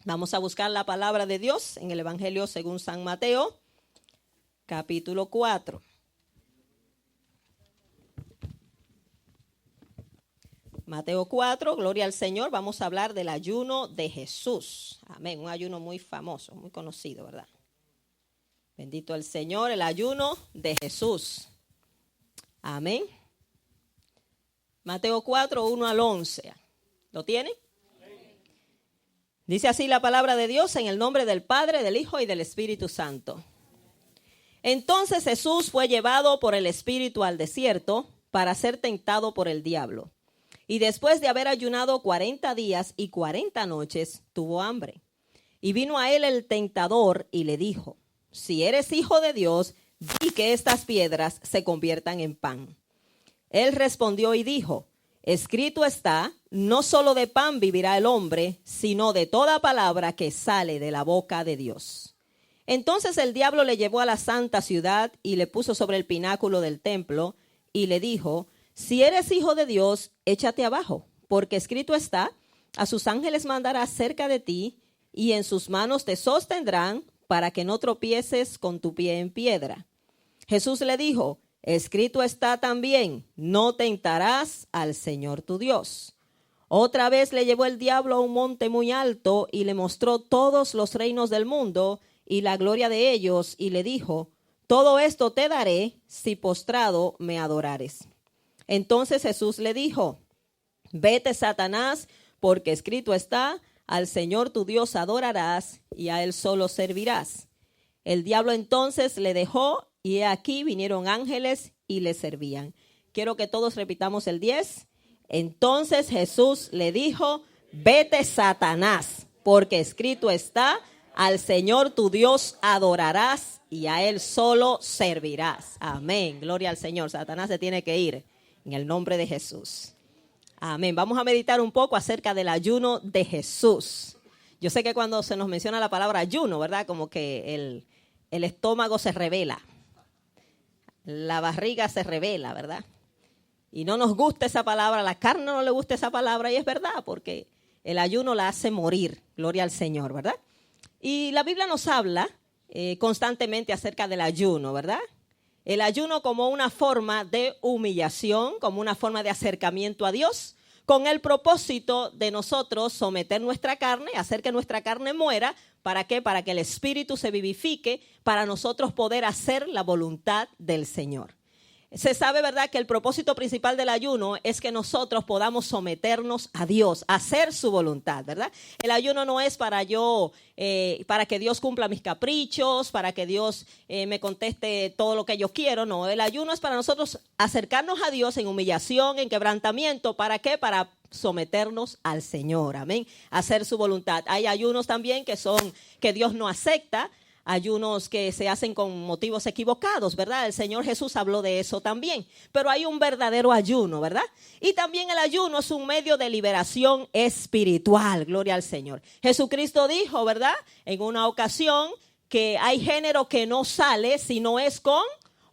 Vamos a buscar la palabra de Dios en el Evangelio según San Mateo, capítulo 4. Mateo 4, gloria al Señor. Vamos a hablar del ayuno de Jesús. Amén, un ayuno muy famoso, muy conocido, ¿verdad? Bendito el Señor, el ayuno de Jesús. Amén. Mateo 4, 1 al 11. ¿Lo tienen? Dice así la palabra de Dios en el nombre del Padre, del Hijo y del Espíritu Santo. Entonces Jesús fue llevado por el Espíritu al desierto para ser tentado por el diablo. Y después de haber ayunado 40 días y 40 noches, tuvo hambre. Y vino a él el tentador y le dijo: si eres hijo de Dios, di que estas piedras se conviertan en pan. Él respondió y dijo: escrito está, no solo de pan vivirá el hombre, sino de toda palabra que sale de la boca de Dios. Entonces el diablo le llevó a la santa ciudad y le puso sobre el pináculo del templo y le dijo: si eres hijo de Dios, échate abajo, porque escrito está, a sus ángeles mandará cerca de ti y en sus manos te sostendrán para que no tropieces con tu pie en piedra. Jesús le dijo: escrito está también, no tentarás al Señor tu Dios. Otra vez le llevó el diablo a un monte muy alto y le mostró todos los reinos del mundo y la gloria de ellos y le dijo: todo esto te daré si postrado me adorares. Entonces Jesús le dijo: vete, Satanás, porque escrito está, al Señor tu Dios adorarás y a él solo servirás. El diablo entonces le dejó y he aquí vinieron ángeles y le servían. Quiero que todos repitamos el 10. Entonces Jesús le dijo: vete, Satanás, porque escrito está, al Señor tu Dios adorarás y a él solo servirás. Amén, gloria al Señor. Satanás se tiene que ir en el nombre de Jesús. Amén. Vamos a meditar un poco acerca del ayuno de Jesús. Yo sé que cuando se nos menciona la palabra ayuno, ¿verdad? Como que el estómago se revela. La barriga se revela, ¿verdad? Y no nos gusta esa palabra, a la carne no le gusta esa palabra y es verdad, porque el ayuno la hace morir, gloria al Señor, ¿verdad? Y la Biblia nos habla constantemente acerca del ayuno, ¿verdad? El ayuno como una forma de humillación, como una forma de acercamiento a Dios, con el propósito de nosotros someter nuestra carne, hacer que nuestra carne muera. ¿Para qué? Para que el espíritu se vivifique, para nosotros poder hacer la voluntad del Señor. Se sabe, ¿verdad?, que el propósito principal del ayuno es que nosotros podamos someternos a Dios, hacer su voluntad, ¿verdad? El ayuno no es para que Dios cumpla mis caprichos, para que Dios me conteste todo lo que yo quiero. No, el ayuno es para nosotros acercarnos a Dios en humillación, en quebrantamiento. ¿Para qué? Para someternos al Señor, amén, hacer su voluntad. Hay ayunos también que Dios no acepta. Ayunos que se hacen con motivos equivocados, ¿verdad? El Señor Jesús habló de eso también. Pero hay un verdadero ayuno, ¿verdad? Y también el ayuno es un medio de liberación espiritual, gloria al Señor. Jesucristo dijo, ¿verdad?, en una ocasión que hay género que no sale si no es con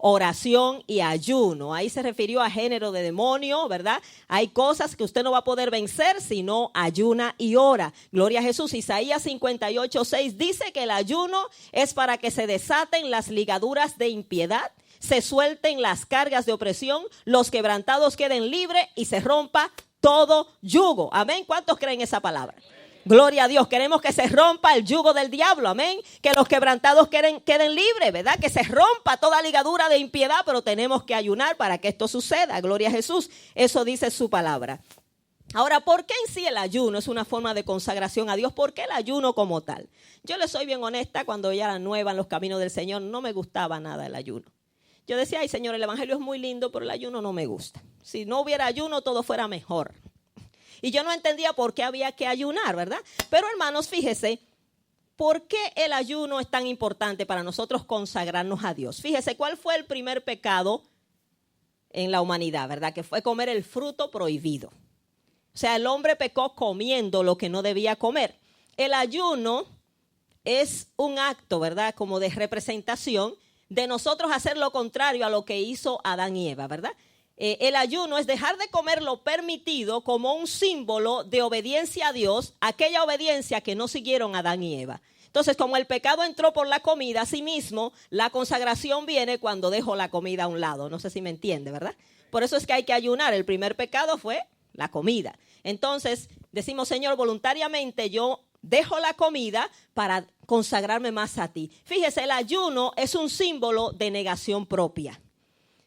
oración y ayuno. Ahí se refirió a género de demonio, ¿verdad? Hay cosas que usted no va a poder vencer si no ayuna y ora. Gloria a Jesús. Isaías 58:6 dice que el ayuno es para que se desaten las ligaduras de impiedad, se suelten las cargas de opresión, los quebrantados queden libres y se rompa todo yugo. Amén. ¿Cuántos creen esa palabra? Gloria a Dios. Queremos que se rompa el yugo del diablo, amén. Que los quebrantados queden libres, ¿verdad? Que se rompa toda ligadura de impiedad, pero tenemos que ayunar para que esto suceda. Gloria a Jesús. Eso dice su palabra. Ahora, ¿por qué en sí el ayuno es una forma de consagración a Dios? ¿Por qué el ayuno como tal? Yo le soy bien honesta, cuando yo era nueva en los caminos del Señor, no me gustaba nada el ayuno. Yo decía: ay, Señor, el evangelio es muy lindo, pero el ayuno no me gusta. Si no hubiera ayuno, todo fuera mejor. Y yo no entendía por qué había que ayunar, ¿verdad? Pero hermanos, fíjese, ¿por qué el ayuno es tan importante para nosotros consagrarnos a Dios? Fíjese, ¿cuál fue el primer pecado en la humanidad, verdad? Que fue comer el fruto prohibido. O sea, el hombre pecó comiendo lo que no debía comer. El ayuno es un acto, ¿verdad?, como de representación de nosotros hacer lo contrario a lo que hizo Adán y Eva, ¿verdad? el ayuno es dejar de comer lo permitido como un símbolo de obediencia a Dios, aquella obediencia que no siguieron Adán y Eva. Entonces, como el pecado entró por la comida, asimismo, la consagración viene cuando dejo la comida a un lado. No sé si me entiende, ¿verdad? Por eso es que hay que ayunar. El primer pecado fue la comida. Entonces, decimos, Señor, voluntariamente yo dejo la comida para consagrarme más a ti. Fíjese, el ayuno es un símbolo de negación propia,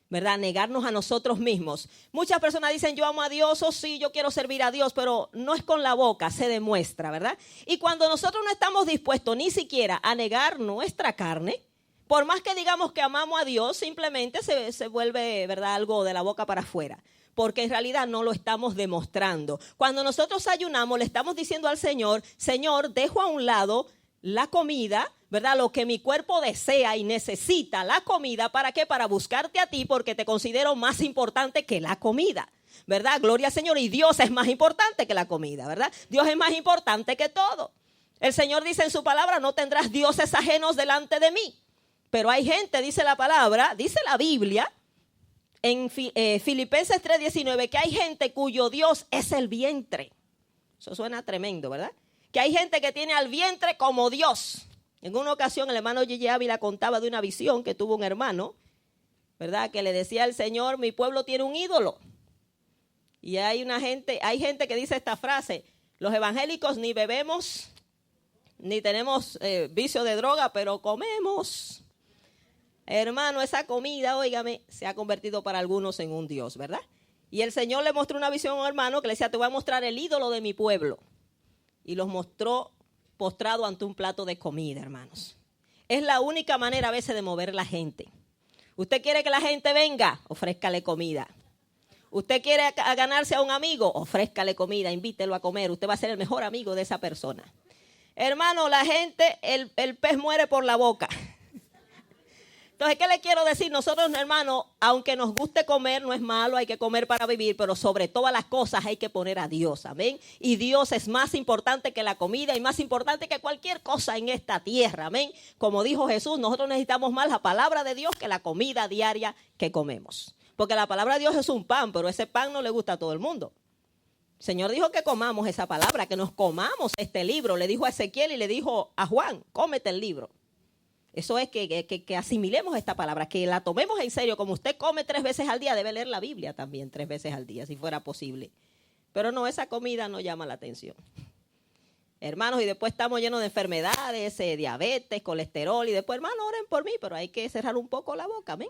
¿verdad? Negarnos a nosotros mismos. Muchas personas dicen, yo amo a Dios, o sí, yo quiero servir a Dios, pero no es con la boca, se demuestra, ¿verdad? Y cuando nosotros no estamos dispuestos ni siquiera a negar nuestra carne, por más que digamos que amamos a Dios, simplemente se vuelve, ¿verdad?, algo de la boca para afuera, porque en realidad no lo estamos demostrando. Cuando nosotros ayunamos, le estamos diciendo al Señor, Señor, dejo a un lado la comida, ¿verdad? Lo que mi cuerpo desea y necesita, la comida, ¿para qué? Para buscarte a ti, porque te considero más importante que la comida, ¿verdad? Gloria al Señor. Y Dios es más importante que la comida, ¿verdad? Dios es más importante que todo. El Señor dice en su palabra, no tendrás dioses ajenos delante de mí. Pero hay gente, dice la palabra, dice la Biblia, en Filipenses 3:19, que hay gente cuyo Dios es el vientre. Eso suena tremendo, ¿verdad? Que hay gente que tiene al vientre como Dios. En una ocasión el hermano Gigi Ávila contaba de una visión que tuvo un hermano, ¿verdad? Que le decía al Señor, mi pueblo tiene un ídolo. Y hay gente que dice esta frase, los evangélicos ni bebemos, ni tenemos vicio de droga, pero comemos. Hermano, esa comida, óigame, se ha convertido para algunos en un Dios, ¿verdad? Y el Señor le mostró una visión a un hermano que le decía, te voy a mostrar el ídolo de mi pueblo. Y los mostró postrado ante un plato de comida, hermanos. Es la única manera a veces de mover la gente. Usted quiere que la gente venga, ofrézcale comida. Usted quiere ganarse a un amigo, ofrézcale comida, invítelo a comer. Usted va a ser el mejor amigo de esa persona. Hermano, la gente, el pez muere por la boca. Entonces, ¿qué le quiero decir? Nosotros, hermanos, aunque nos guste comer, no es malo, hay que comer para vivir, pero sobre todas las cosas hay que poner a Dios, amén. Y Dios es más importante que la comida y más importante que cualquier cosa en esta tierra, amén. Como dijo Jesús, nosotros necesitamos más la palabra de Dios que la comida diaria que comemos. Porque la palabra de Dios es un pan, pero ese pan no le gusta a todo el mundo. El Señor dijo que comamos esa palabra, que nos comamos este libro. Le dijo a Ezequiel y le dijo a Juan, cómete el libro. Eso es que asimilemos esta palabra, que la tomemos en serio. Como usted come 3 veces al día, debe leer la Biblia también 3 veces al día, si fuera posible. Pero no, esa comida no llama la atención. Hermanos, y después estamos llenos de enfermedades, diabetes, colesterol, y después, hermanos, oren por mí, pero hay que cerrar un poco la boca, amén.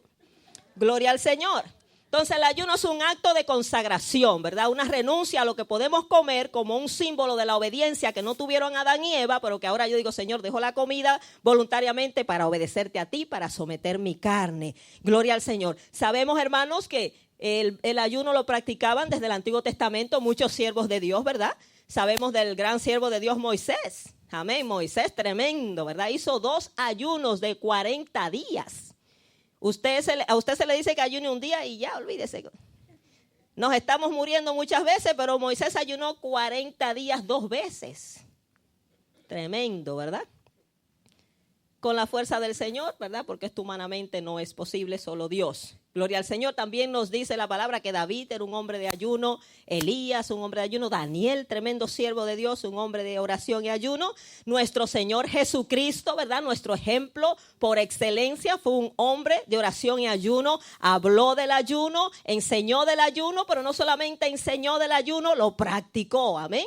Gloria al Señor. Entonces el ayuno es un acto de consagración, ¿verdad? Una renuncia a lo que podemos comer como un símbolo de la obediencia que no tuvieron Adán y Eva, pero que ahora yo digo, Señor, dejo la comida voluntariamente para obedecerte a ti, para someter mi carne. Gloria al Señor. Sabemos, hermanos, que el ayuno lo practicaban desde el Antiguo Testamento muchos siervos de Dios, ¿verdad? Sabemos del gran siervo de Dios, Moisés. Amén, Moisés, tremendo, ¿verdad? Hizo 2 ayunos de 40 días. A usted se le dice que ayune un día y ya, olvídese. Nos estamos muriendo muchas veces, pero Moisés ayunó 40 días 2 veces. Tremendo, ¿verdad? Con la fuerza del Señor, ¿verdad? Porque esto humanamente no es posible, solo Dios. Gloria al Señor. También nos dice la palabra que David era un hombre de ayuno, Elías un hombre de ayuno, Daniel, tremendo siervo de Dios, un hombre de oración y ayuno. Nuestro Señor Jesucristo, ¿verdad? Nuestro ejemplo por excelencia fue un hombre de oración y ayuno. Habló del ayuno, enseñó del ayuno, pero no solamente enseñó del ayuno, lo practicó. Amén.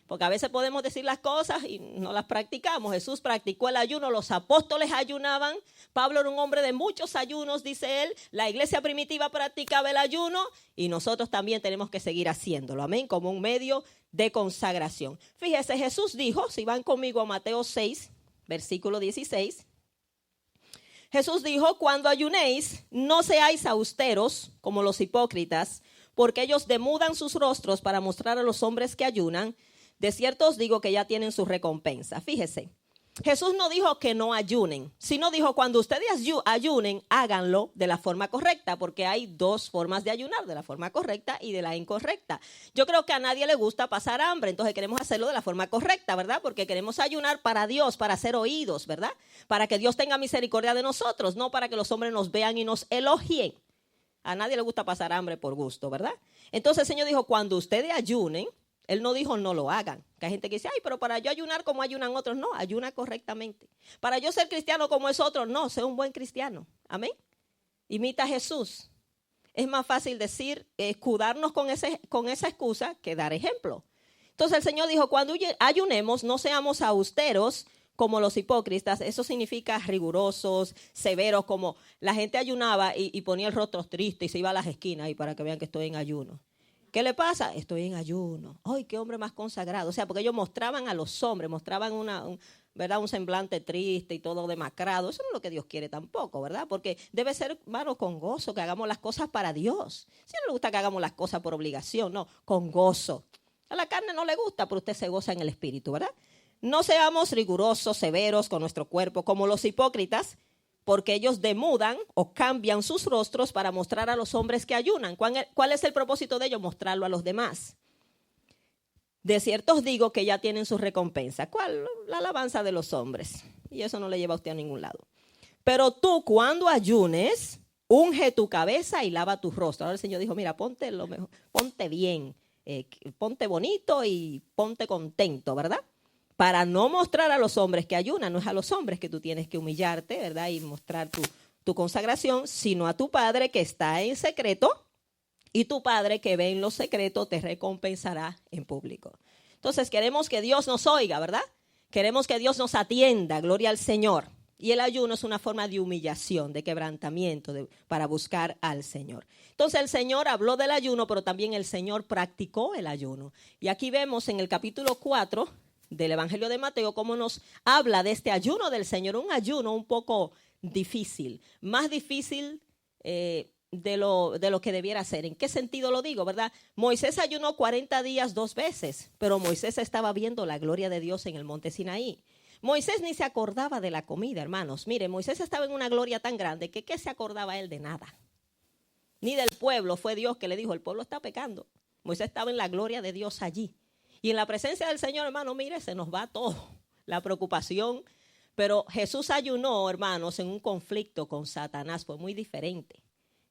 Porque a veces podemos decir las cosas y no las practicamos. Jesús practicó el ayuno, los apóstoles ayunaban. Pablo era un hombre de muchos ayunos, dice él. La iglesia primitiva practicaba el ayuno y nosotros también tenemos que seguir haciéndolo. Amén, como un medio de consagración. Fíjese, Jesús dijo, si van conmigo a Mateo 6, versículo 16. Jesús dijo, cuando ayunéis, no seáis austeros como los hipócritas, porque ellos demudan sus rostros para mostrar a los hombres que ayunan. De cierto os digo que ya tienen su recompensa. Fíjese, Jesús no dijo que no ayunen, sino dijo cuando ustedes ayunen, háganlo de la forma correcta, porque hay 2 formas de ayunar, de la forma correcta y de la incorrecta. Yo creo que a nadie le gusta pasar hambre, entonces queremos hacerlo de la forma correcta, ¿verdad? Porque queremos ayunar para Dios, para ser oídos, ¿verdad? Para que Dios tenga misericordia de nosotros, no para que los hombres nos vean y nos elogien. A nadie le gusta pasar hambre por gusto, ¿verdad? Entonces el Señor dijo, cuando ustedes ayunen, Él no dijo no lo hagan. Que hay gente que dice, ay, pero para yo ayunar como ayunan otros, no, ayuna correctamente. Para yo ser cristiano como es otro, no, sé un buen cristiano. Amén. Imita a Jesús. Es más fácil decir, escudarnos con esa excusa que dar ejemplo. Entonces el Señor dijo, cuando ayunemos, no seamos austeros como los hipócritas. Eso significa rigurosos, severos, como la gente ayunaba y ponía el rostro triste y se iba a las esquinas y para que vean que estoy en ayuno. ¿Qué le pasa? Estoy en ayuno. ¡Ay, qué hombre más consagrado! O sea, porque ellos mostraban a los hombres, mostraban ¿verdad? Un semblante triste y todo demacrado. Eso no es lo que Dios quiere tampoco, ¿verdad? Porque debe ser, hermano, con gozo, que hagamos las cosas para Dios. Si no le gusta que hagamos las cosas por obligación, no, con gozo. A la carne no le gusta, pero usted se goza en el espíritu, ¿verdad? No seamos rigurosos, severos con nuestro cuerpo, como los hipócritas, porque ellos demudan o cambian sus rostros para mostrar a los hombres que ayunan. ¿Cuál es el propósito de ellos? Mostrarlo a los demás. De cierto os digo que ya tienen su recompensa. ¿Cuál? La alabanza de los hombres. Y eso no le lleva a usted a ningún lado. Pero tú, cuando ayunes, unge tu cabeza y lava tu rostro. Ahora el Señor dijo, mira, ponte lo mejor, ponte bien, ponte bonito y ponte contento, ¿verdad? Para no mostrar a los hombres que ayunan, no es a los hombres que tú tienes que humillarte, ¿verdad? Y mostrar tu consagración, sino a tu Padre que está en secreto, y tu Padre que ve en lo secreto te recompensará en público. Entonces queremos que Dios nos oiga, ¿verdad? Queremos que Dios nos atienda, gloria al Señor. Y el ayuno es una forma de humillación, de quebrantamiento, para buscar al Señor. Entonces el Señor habló del ayuno, pero también el Señor practicó el ayuno. Y aquí vemos en el capítulo 4 del Evangelio de Mateo cómo nos habla de este ayuno del Señor, un ayuno un poco difícil, más difícil de lo que debiera ser. ¿En qué sentido lo digo, verdad? Moisés ayunó 40 días 2 veces, pero Moisés estaba viendo la gloria de Dios en el monte Sinaí. Moisés ni se acordaba de la comida, hermanos. Mire, Moisés estaba en una gloria tan grande que ¿qué se acordaba él de nada? Ni del pueblo. Fue Dios que le dijo, el pueblo está pecando. Moisés estaba en la gloria de Dios allí. Y en la presencia del Señor, hermano, mire, se nos va todo, la preocupación. Pero Jesús ayunó, hermanos, en un conflicto con Satanás. Fue muy diferente.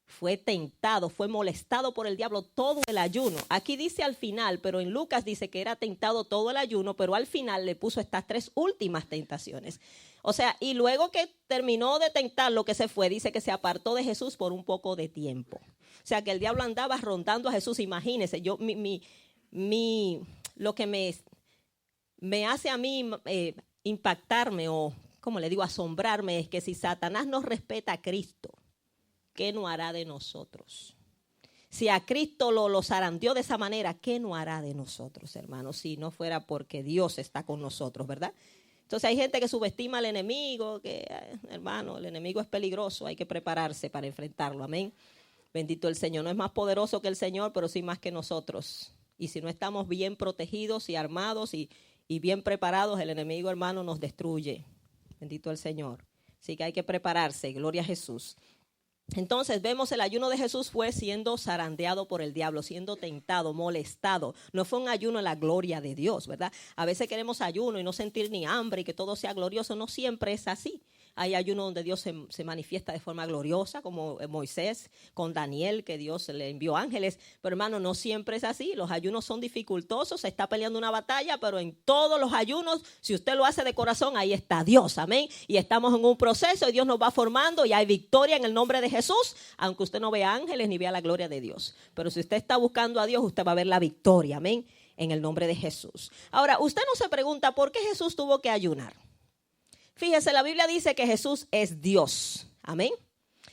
Fue tentado, fue molestado por el diablo todo el ayuno. Aquí dice al final, pero en Lucas dice que era tentado todo el ayuno, pero al final le puso estas 3 últimas tentaciones. O sea, y luego que terminó de tentar lo que se fue, dice que se apartó de Jesús por un poco de tiempo. O sea, que el diablo andaba rondando a Jesús. Imagínense, lo que me hace a mí impactarme o, como le digo, asombrarme es que si Satanás no respeta a Cristo, ¿qué no hará de nosotros? Si a Cristo lo zarandeó de esa manera, ¿qué no hará de nosotros, hermanos? Si no fuera porque Dios está con nosotros, ¿verdad? Entonces hay gente que subestima al enemigo, que, hermano, el enemigo es peligroso, hay que prepararse para enfrentarlo, amén. Bendito el Señor, no es más poderoso que el Señor, pero sí más que nosotros. Y si no estamos bien protegidos y armados y bien preparados, el enemigo, hermano, nos destruye. Bendito el Señor. Así que hay que prepararse, gloria a Jesús. Entonces vemos el ayuno de Jesús fue siendo zarandeado por el diablo, siendo tentado, molestado. No fue un ayuno en la gloria de Dios, ¿verdad? A veces queremos ayuno y no sentir ni hambre y que todo sea glorioso. No siempre es así. Hay ayuno donde Dios se manifiesta de forma gloriosa, como Moisés con Daniel, que Dios le envió ángeles. Pero hermano, no siempre es así. Los ayunos son dificultosos, se está peleando una batalla, pero en todos los ayunos, si usted lo hace de corazón, ahí está Dios, amén. Y estamos en un proceso y Dios nos va formando y hay victoria en el nombre de Jesús, aunque usted no vea ángeles ni vea la gloria de Dios. Pero si usted está buscando a Dios, usted va a ver la victoria, amén, en el nombre de Jesús. Ahora, usted no se pregunta por qué Jesús tuvo que ayunar. Fíjese, la Biblia dice que Jesús es Dios, amén.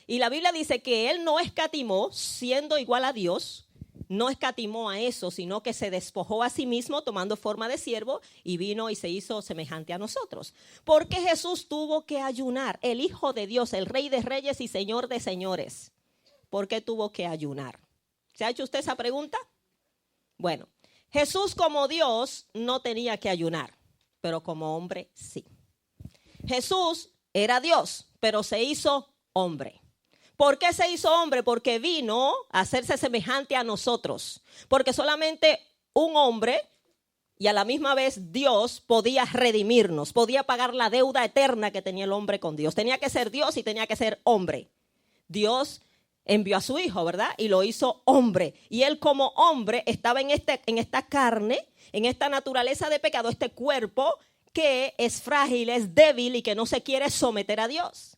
Y la Biblia dice que Él no escatimó, siendo igual a Dios, no escatimó a eso, sino que se despojó a sí mismo tomando forma de siervo y vino y se hizo semejante a nosotros. ¿Por qué Jesús tuvo que ayunar? El Hijo de Dios, el Rey de Reyes y Señor de Señores. ¿Por qué tuvo que ayunar? ¿Se ha hecho usted esa pregunta? Bueno, Jesús como Dios no tenía que ayunar, pero como hombre sí. Jesús era Dios, pero se hizo hombre. ¿Por qué se hizo hombre? Porque vino a hacerse semejante a nosotros. Porque solamente un hombre y a la misma vez Dios podía redimirnos, podía pagar la deuda eterna que tenía el hombre con Dios. Tenía que ser Dios y tenía que ser hombre. Dios envió a su hijo, ¿verdad? Y lo hizo hombre. Y él como hombre estaba en esta carne, en esta naturaleza de pecado, este cuerpo que es frágil, es débil y que no se quiere someter a Dios.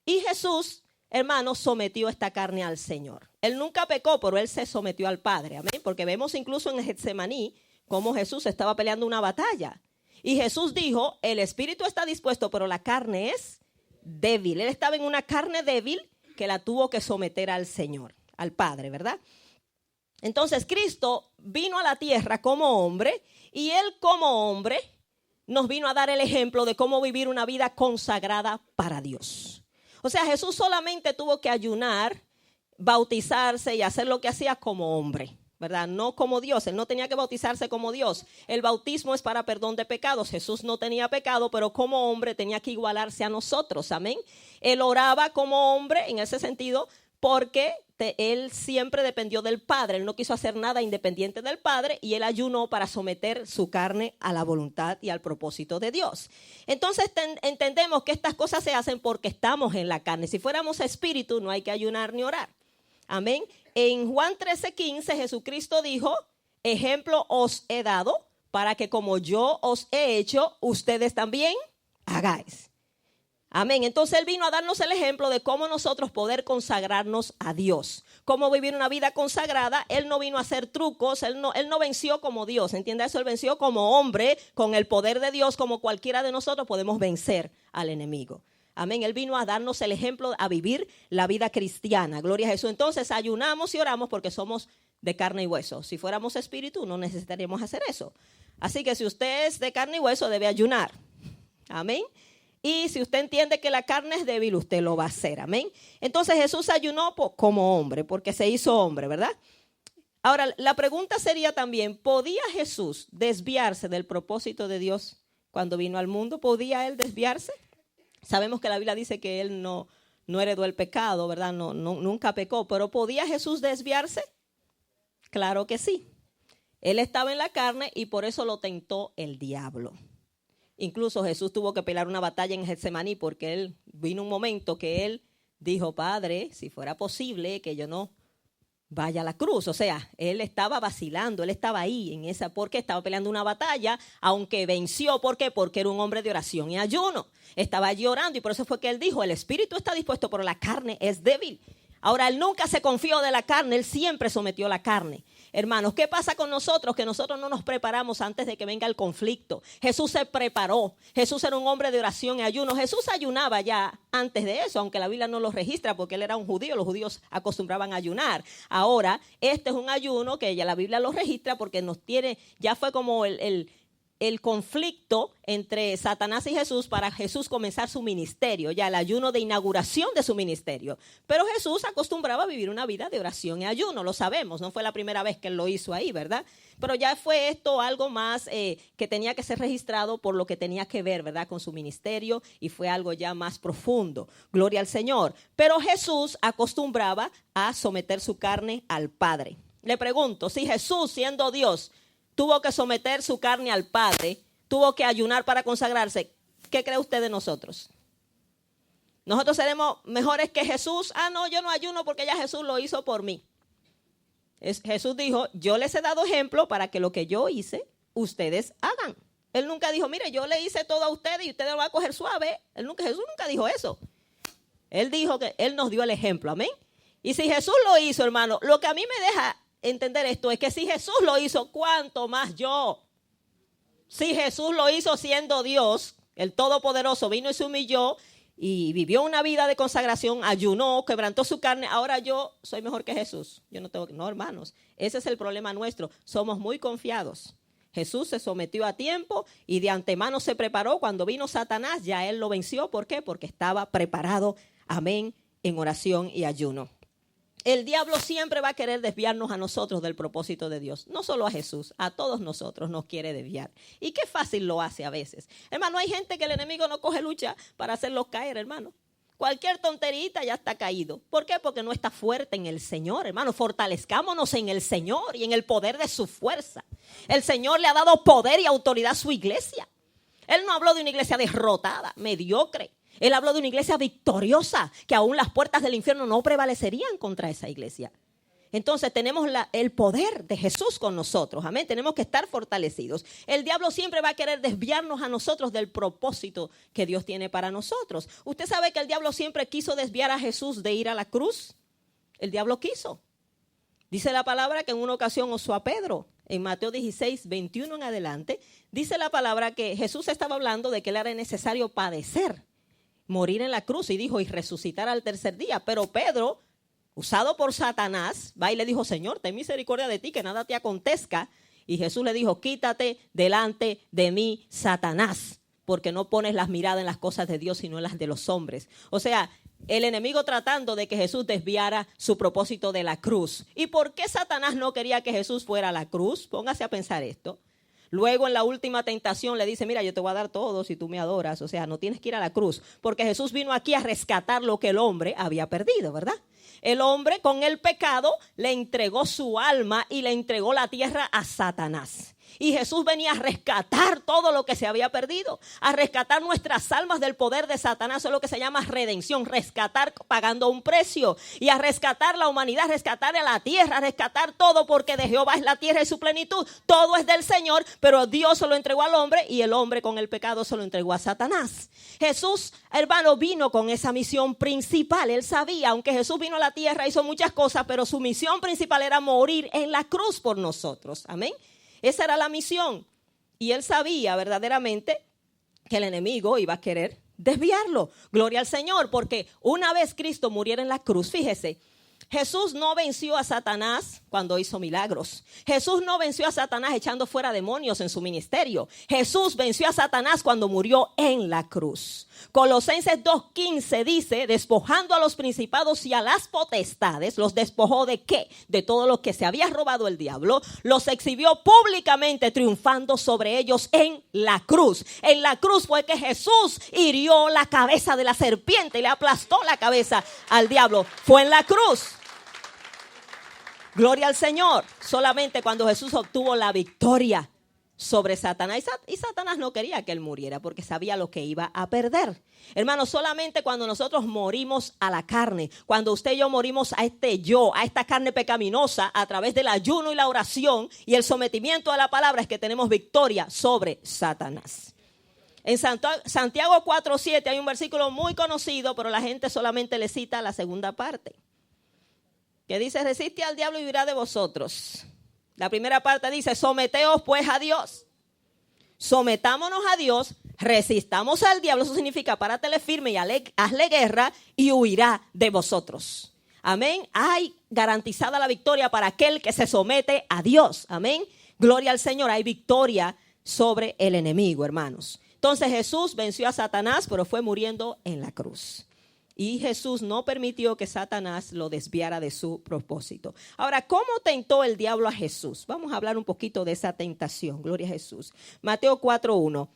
Y Jesús, hermanos, sometió esta carne al Señor. Él nunca pecó, pero él se sometió al Padre. Amén. Porque vemos incluso en Getsemaní cómo Jesús estaba peleando una batalla. Y Jesús dijo, el espíritu está dispuesto, pero la carne es débil. Él estaba en una carne débil que la tuvo que someter al Señor, al Padre, ¿verdad? Entonces Cristo vino a la tierra como hombre y él como hombre nos vino a dar el ejemplo de cómo vivir una vida consagrada para Dios. O sea, Jesús solamente tuvo que ayunar, bautizarse y hacer lo que hacía como hombre, ¿verdad? No como Dios. Él no tenía que bautizarse como Dios. El bautismo es para perdón de pecados. Jesús no tenía pecado, pero como hombre tenía que igualarse a nosotros. Amén. Él oraba como hombre en ese sentido porque él siempre dependió del Padre. Él no quiso hacer nada independiente del Padre y él ayunó para someter su carne a la voluntad y al propósito de Dios. Entonces entendemos que estas cosas se hacen porque estamos en la carne. Si fuéramos espíritu, no hay que ayunar ni orar. Amén. En Juan 13:15 Jesucristo dijo, ejemplo os he dado para que como yo os he hecho, ustedes también hagáis. Amén. Entonces Él vino a darnos el ejemplo de cómo nosotros poder consagrarnos a Dios. Cómo vivir una vida consagrada. Él no vino a hacer trucos. Él no venció como Dios. ¿Entiende eso? Él venció como hombre, con el poder de Dios, como cualquiera de nosotros podemos vencer al enemigo. Amén. Él vino a darnos el ejemplo a vivir la vida cristiana. Gloria a Jesús. Entonces ayunamos y oramos porque somos de carne y hueso. Si fuéramos espíritu no necesitaríamos hacer eso. Así que si usted es de carne y hueso debe ayunar. Amén. Y si usted entiende que la carne es débil, usted lo va a hacer. Amén. Entonces Jesús ayunó como hombre porque se hizo hombre, ¿verdad? Ahora la pregunta sería también, ¿podía Jesús desviarse del propósito de Dios cuando vino al mundo? ¿Podía él desviarse? Sabemos que la Biblia dice que él no heredó el pecado, ¿verdad? Nunca pecó, pero ¿podía Jesús desviarse? Claro que sí. Él estaba en la carne y por eso lo tentó el diablo. Incluso Jesús tuvo que pelear una batalla en Getsemaní porque vino un momento que él dijo, Padre, si fuera posible que yo no vaya a la cruz. O sea, él estaba vacilando, él estaba ahí porque estaba peleando una batalla, aunque venció. ¿Por qué? Porque era un hombre de oración y ayuno. Estaba allí orando y por eso fue que él dijo, el espíritu está dispuesto, pero la carne es débil. Ahora, él nunca se confió de la carne, él siempre sometió la carne. Hermanos, ¿qué pasa con nosotros? Que nosotros no nos preparamos antes de que venga el conflicto. Jesús se preparó. Jesús era un hombre de oración y ayuno. Jesús ayunaba ya antes de eso, aunque la Biblia no lo registra porque él era un judío. Los judíos acostumbraban a ayunar. Ahora, este es un ayuno que ya la Biblia lo registra porque ya fue como el conflicto entre Satanás y Jesús para Jesús comenzar su ministerio, ya el ayuno de inauguración de su ministerio. Pero Jesús acostumbraba a vivir una vida de oración y ayuno, lo sabemos, no fue la primera vez que él lo hizo ahí, ¿verdad? Pero ya fue esto algo más que tenía que ser registrado por lo que tenía que ver, ¿verdad? Con su ministerio y fue algo ya más profundo. Gloria al Señor. Pero Jesús acostumbraba a someter su carne al Padre. Le pregunto, si Jesús siendo Dios tuvo que someter su carne al Padre, tuvo que ayunar para consagrarse, ¿qué cree usted de nosotros? ¿Nosotros seremos mejores que Jesús? No, yo no ayuno porque ya Jesús lo hizo por mí. Jesús dijo, yo les he dado ejemplo para que lo que yo hice, ustedes hagan. Él nunca dijo, mire, yo le hice todo a ustedes y ustedes lo van a coger suave. Jesús nunca dijo eso. Él dijo que él nos dio el ejemplo, amén. Y si Jesús lo hizo, hermano, lo que a mí me deja entender esto es que si Jesús lo hizo, ¿cuánto más yo? Si Jesús lo hizo siendo Dios, el Todopoderoso vino y se humilló y vivió una vida de consagración, ayunó, quebrantó su carne, ahora yo soy mejor que Jesús. No, hermanos, ese es el problema nuestro, somos muy confiados. Jesús se sometió a tiempo y de antemano se preparó. Cuando vino Satanás, ya él lo venció. ¿Por qué? Porque estaba preparado, amén, en oración y ayuno. El diablo siempre va a querer desviarnos a nosotros del propósito de Dios. No solo a Jesús, a todos nosotros nos quiere desviar. Y qué fácil lo hace a veces. Hermano, hay gente que el enemigo no coge lucha para hacerlos caer, hermano. Cualquier tonterita ya está caído. ¿Por qué? Porque no está fuerte en el Señor, hermano. Fortalezcámonos en el Señor y en el poder de su fuerza. El Señor le ha dado poder y autoridad a su iglesia. Él no habló de una iglesia derrotada, mediocre. Él habló de una iglesia victoriosa, que aún las puertas del infierno no prevalecerían contra esa iglesia. Entonces tenemos el poder de Jesús con nosotros, amén. Tenemos que estar fortalecidos. El diablo siempre va a querer desviarnos a nosotros del propósito que Dios tiene para nosotros. ¿Usted sabe que el diablo siempre quiso desviar a Jesús de ir a la cruz? El diablo quiso. Dice la palabra que en una ocasión osó a Pedro. En Mateo 16, 21 en adelante, dice la palabra que Jesús estaba hablando de que le era necesario padecer, morir en la cruz, y dijo, y resucitar al tercer día. Pero Pedro, usado por Satanás, va y le dijo, Señor, ten misericordia de ti, que nada te acontezca. Y Jesús le dijo, quítate delante de mí, Satanás, porque no pones las miradas en las cosas de Dios, sino en las de los hombres. O sea, el enemigo tratando de que Jesús desviara su propósito de la cruz. ¿Y por qué Satanás no quería que Jesús fuera a la cruz? Póngase a pensar esto. Luego en la última tentación le dice, mira, yo te voy a dar todo si tú me adoras. O sea, no tienes que ir a la cruz. Porque Jesús vino aquí a rescatar lo que el hombre había perdido, ¿verdad? El hombre con el pecado le entregó su alma y le entregó la tierra a Satanás. Y Jesús venía a rescatar todo lo que se había perdido, a rescatar nuestras almas del poder de Satanás. Eso es lo que se llama redención, rescatar pagando un precio, y a rescatar la humanidad, rescatar a la tierra, rescatar todo, porque de Jehová es la tierra y su plenitud. Todo es del Señor, pero Dios se lo entregó al hombre y el hombre con el pecado se lo entregó a Satanás. Jesús, hermano, vino con esa misión principal. Él sabía, aunque Jesús vino a la tierra, hizo muchas cosas, pero su misión principal era morir en la cruz por nosotros. Amén. Esa era la misión. Y él sabía verdaderamente que el enemigo iba a querer desviarlo. Gloria al Señor, porque una vez Cristo muriera en la cruz, fíjese, Jesús no venció a Satanás cuando hizo milagros. Jesús no venció a Satanás echando fuera demonios en su ministerio. Jesús venció a Satanás cuando murió en la cruz. Colosenses 2:15 dice, despojando a los principados y a las potestades, ¿los despojó de qué? De todo lo que se había robado el diablo. Los exhibió públicamente, triunfando sobre ellos en la cruz. En la cruz fue que Jesús hirió la cabeza de la serpiente y le aplastó la cabeza al diablo. Fue en la cruz. Gloria al Señor. Solamente cuando Jesús obtuvo la victoria sobre Satanás. Y Satanás no quería que él muriera porque sabía lo que iba a perder. Hermanos, solamente cuando nosotros morimos a la carne, cuando usted y yo morimos a a esta carne pecaminosa, a través del ayuno y la oración y el sometimiento a la palabra, es que tenemos victoria sobre Satanás. En Santiago 4:7 hay un versículo muy conocido, pero la gente solamente le cita la segunda parte, que dice, resiste al diablo y huirá de vosotros. La primera parte dice, someteos pues a Dios. Sometámonos a Dios, resistamos al diablo. Eso significa, párate firme y hazle guerra y huirá de vosotros. Amén. Hay garantizada la victoria para aquel que se somete a Dios. Amén. Gloria al Señor. Hay victoria sobre el enemigo, hermanos. Entonces Jesús venció a Satanás, pero fue muriendo en la cruz. Y Jesús no permitió que Satanás lo desviara de su propósito. Ahora, ¿cómo tentó el diablo a Jesús? Vamos a hablar un poquito de esa tentación. Gloria a Jesús. Mateo 4:1.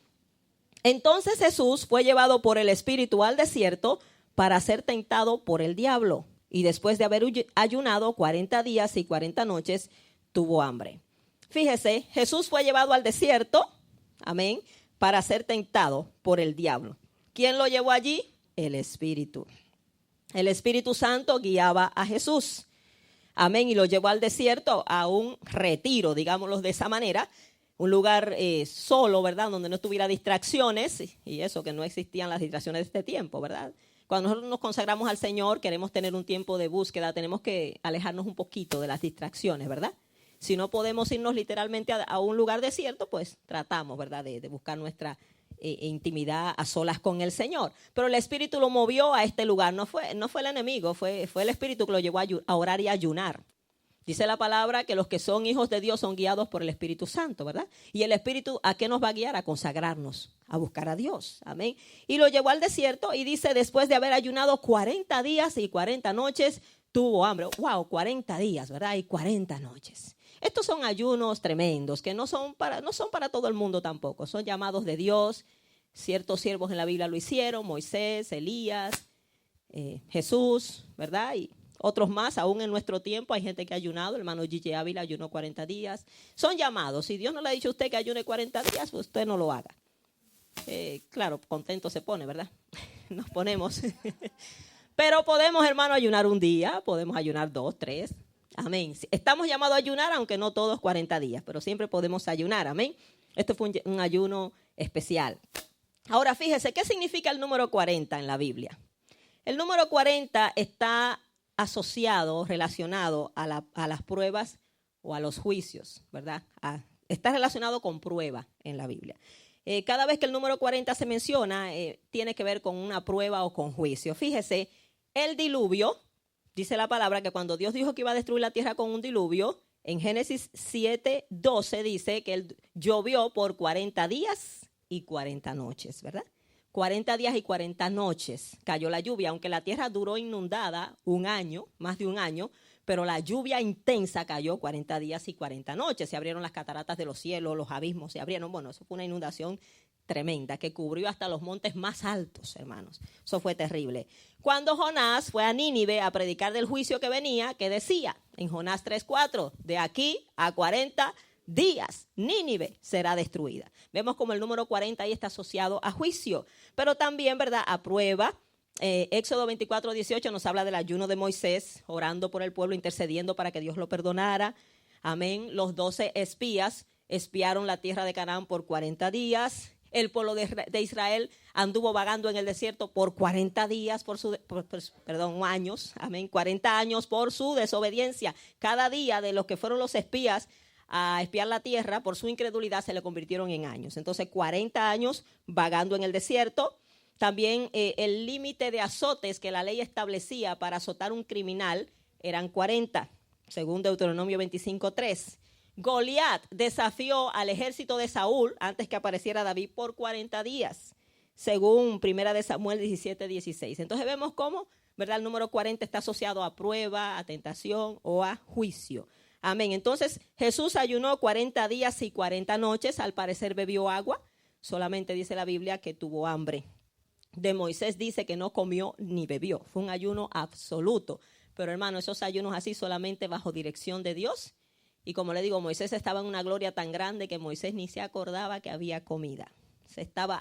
Entonces Jesús fue llevado por el Espíritu al desierto para ser tentado por el diablo. Y después de haber ayunado 40 días y 40 noches, tuvo hambre. Fíjese, Jesús fue llevado al desierto, amén, para ser tentado por el diablo. ¿Quién lo llevó allí? El Espíritu. El Espíritu Santo guiaba a Jesús. Amén. Y lo llevó al desierto, a un retiro, digámoslo de esa manera. Un lugar solo, ¿verdad? Donde no tuviera distracciones. Y eso, que no existían las distracciones de este tiempo, ¿verdad? Cuando nosotros nos consagramos al Señor, queremos tener un tiempo de búsqueda. Tenemos que alejarnos un poquito de las distracciones, ¿verdad? Si no podemos irnos literalmente a un lugar desierto, pues tratamos, ¿verdad? De buscar nuestra intimidad a solas con el Señor. Pero el Espíritu lo movió a este lugar. No fue el enemigo, fue el Espíritu que lo llevó a orar y a ayunar. Dice la palabra que los que son hijos de Dios son guiados por el Espíritu Santo, ¿verdad? Y el Espíritu, ¿a qué nos va a guiar? A consagrarnos, a buscar a Dios. Amén. Y lo llevó al desierto y dice, después de haber ayunado 40 días y 40 noches, tuvo hambre. Wow, 40 días, ¿verdad? Y 40 noches. Estos son ayunos tremendos que no son para todo el mundo tampoco. Son llamados de Dios. Ciertos siervos en la Biblia lo hicieron. Moisés, Elías, Jesús, ¿verdad? Y otros más, aún en nuestro tiempo hay gente que ha ayunado. El hermano Gigi Ávila ayunó 40 días. Son llamados. Si Dios no le ha dicho a usted que ayune 40 días, pues usted no lo haga. Claro, contento se pone, ¿verdad? nos ponemos. Pero podemos, hermano, ayunar un día, podemos ayunar 2, 3. Amén. Estamos llamados a ayunar, aunque no todos 40 días, pero siempre podemos ayunar. Amén. Esto fue un ayuno especial. Ahora, fíjese, ¿qué significa el número 40 en la Biblia? El número 40 está asociado, relacionado a las pruebas o a los juicios, ¿verdad? Está relacionado con prueba en la Biblia. Cada vez que el número 40 se menciona, tiene que ver con una prueba o con juicio. Fíjese, el diluvio, dice la palabra que cuando Dios dijo que iba a destruir la tierra con un diluvio, en Génesis 7:12 dice que él llovió por 40 días y 40 noches, ¿verdad? 40 días y 40 noches cayó la lluvia, aunque la tierra duró inundada un año, más de un año, pero la lluvia intensa cayó 40 días y 40 noches. Se abrieron las cataratas de los cielos, los abismos se abrieron. Bueno, eso fue una inundación tremenda que cubrió hasta los montes más altos, hermanos. Eso fue terrible. Cuando Jonás fue a Nínive a predicar del juicio que venía, ¿qué decía? En Jonás 3:4, de aquí a 40 días, Nínive será destruida. Vemos como el número 40 ahí está asociado a juicio, pero también, ¿verdad?, a prueba. Éxodo 24:18 nos habla del ayuno de Moisés, orando por el pueblo, intercediendo para que Dios lo perdonara. Amén. Los 12 espías espiaron la tierra de Canaán por 40 días. El pueblo de Israel anduvo vagando en el desierto por 40 días, años. Amén. 40 años por su desobediencia. Cada día de los que fueron los espías a espiar la tierra, por su incredulidad, se le convirtieron en años. Entonces, 40 años vagando en el desierto. También el límite de azotes que la ley establecía para azotar un criminal eran 40, según Deuteronomio 25:3. Goliat desafió al ejército de Saúl antes que apareciera David por 40 días, según 1 de Samuel 17:16. Entonces vemos cómo, ¿verdad?, el número 40 está asociado a prueba, a tentación o a juicio. Amén. Entonces Jesús ayunó 40 días y 40 noches. Al parecer bebió agua. Solamente dice la Biblia que tuvo hambre. De Moisés dice que no comió ni bebió. Fue un ayuno absoluto. Pero hermano, esos ayunos así solamente bajo dirección de Dios. Y como le digo, Moisés estaba en una gloria tan grande que Moisés ni se acordaba que había comida.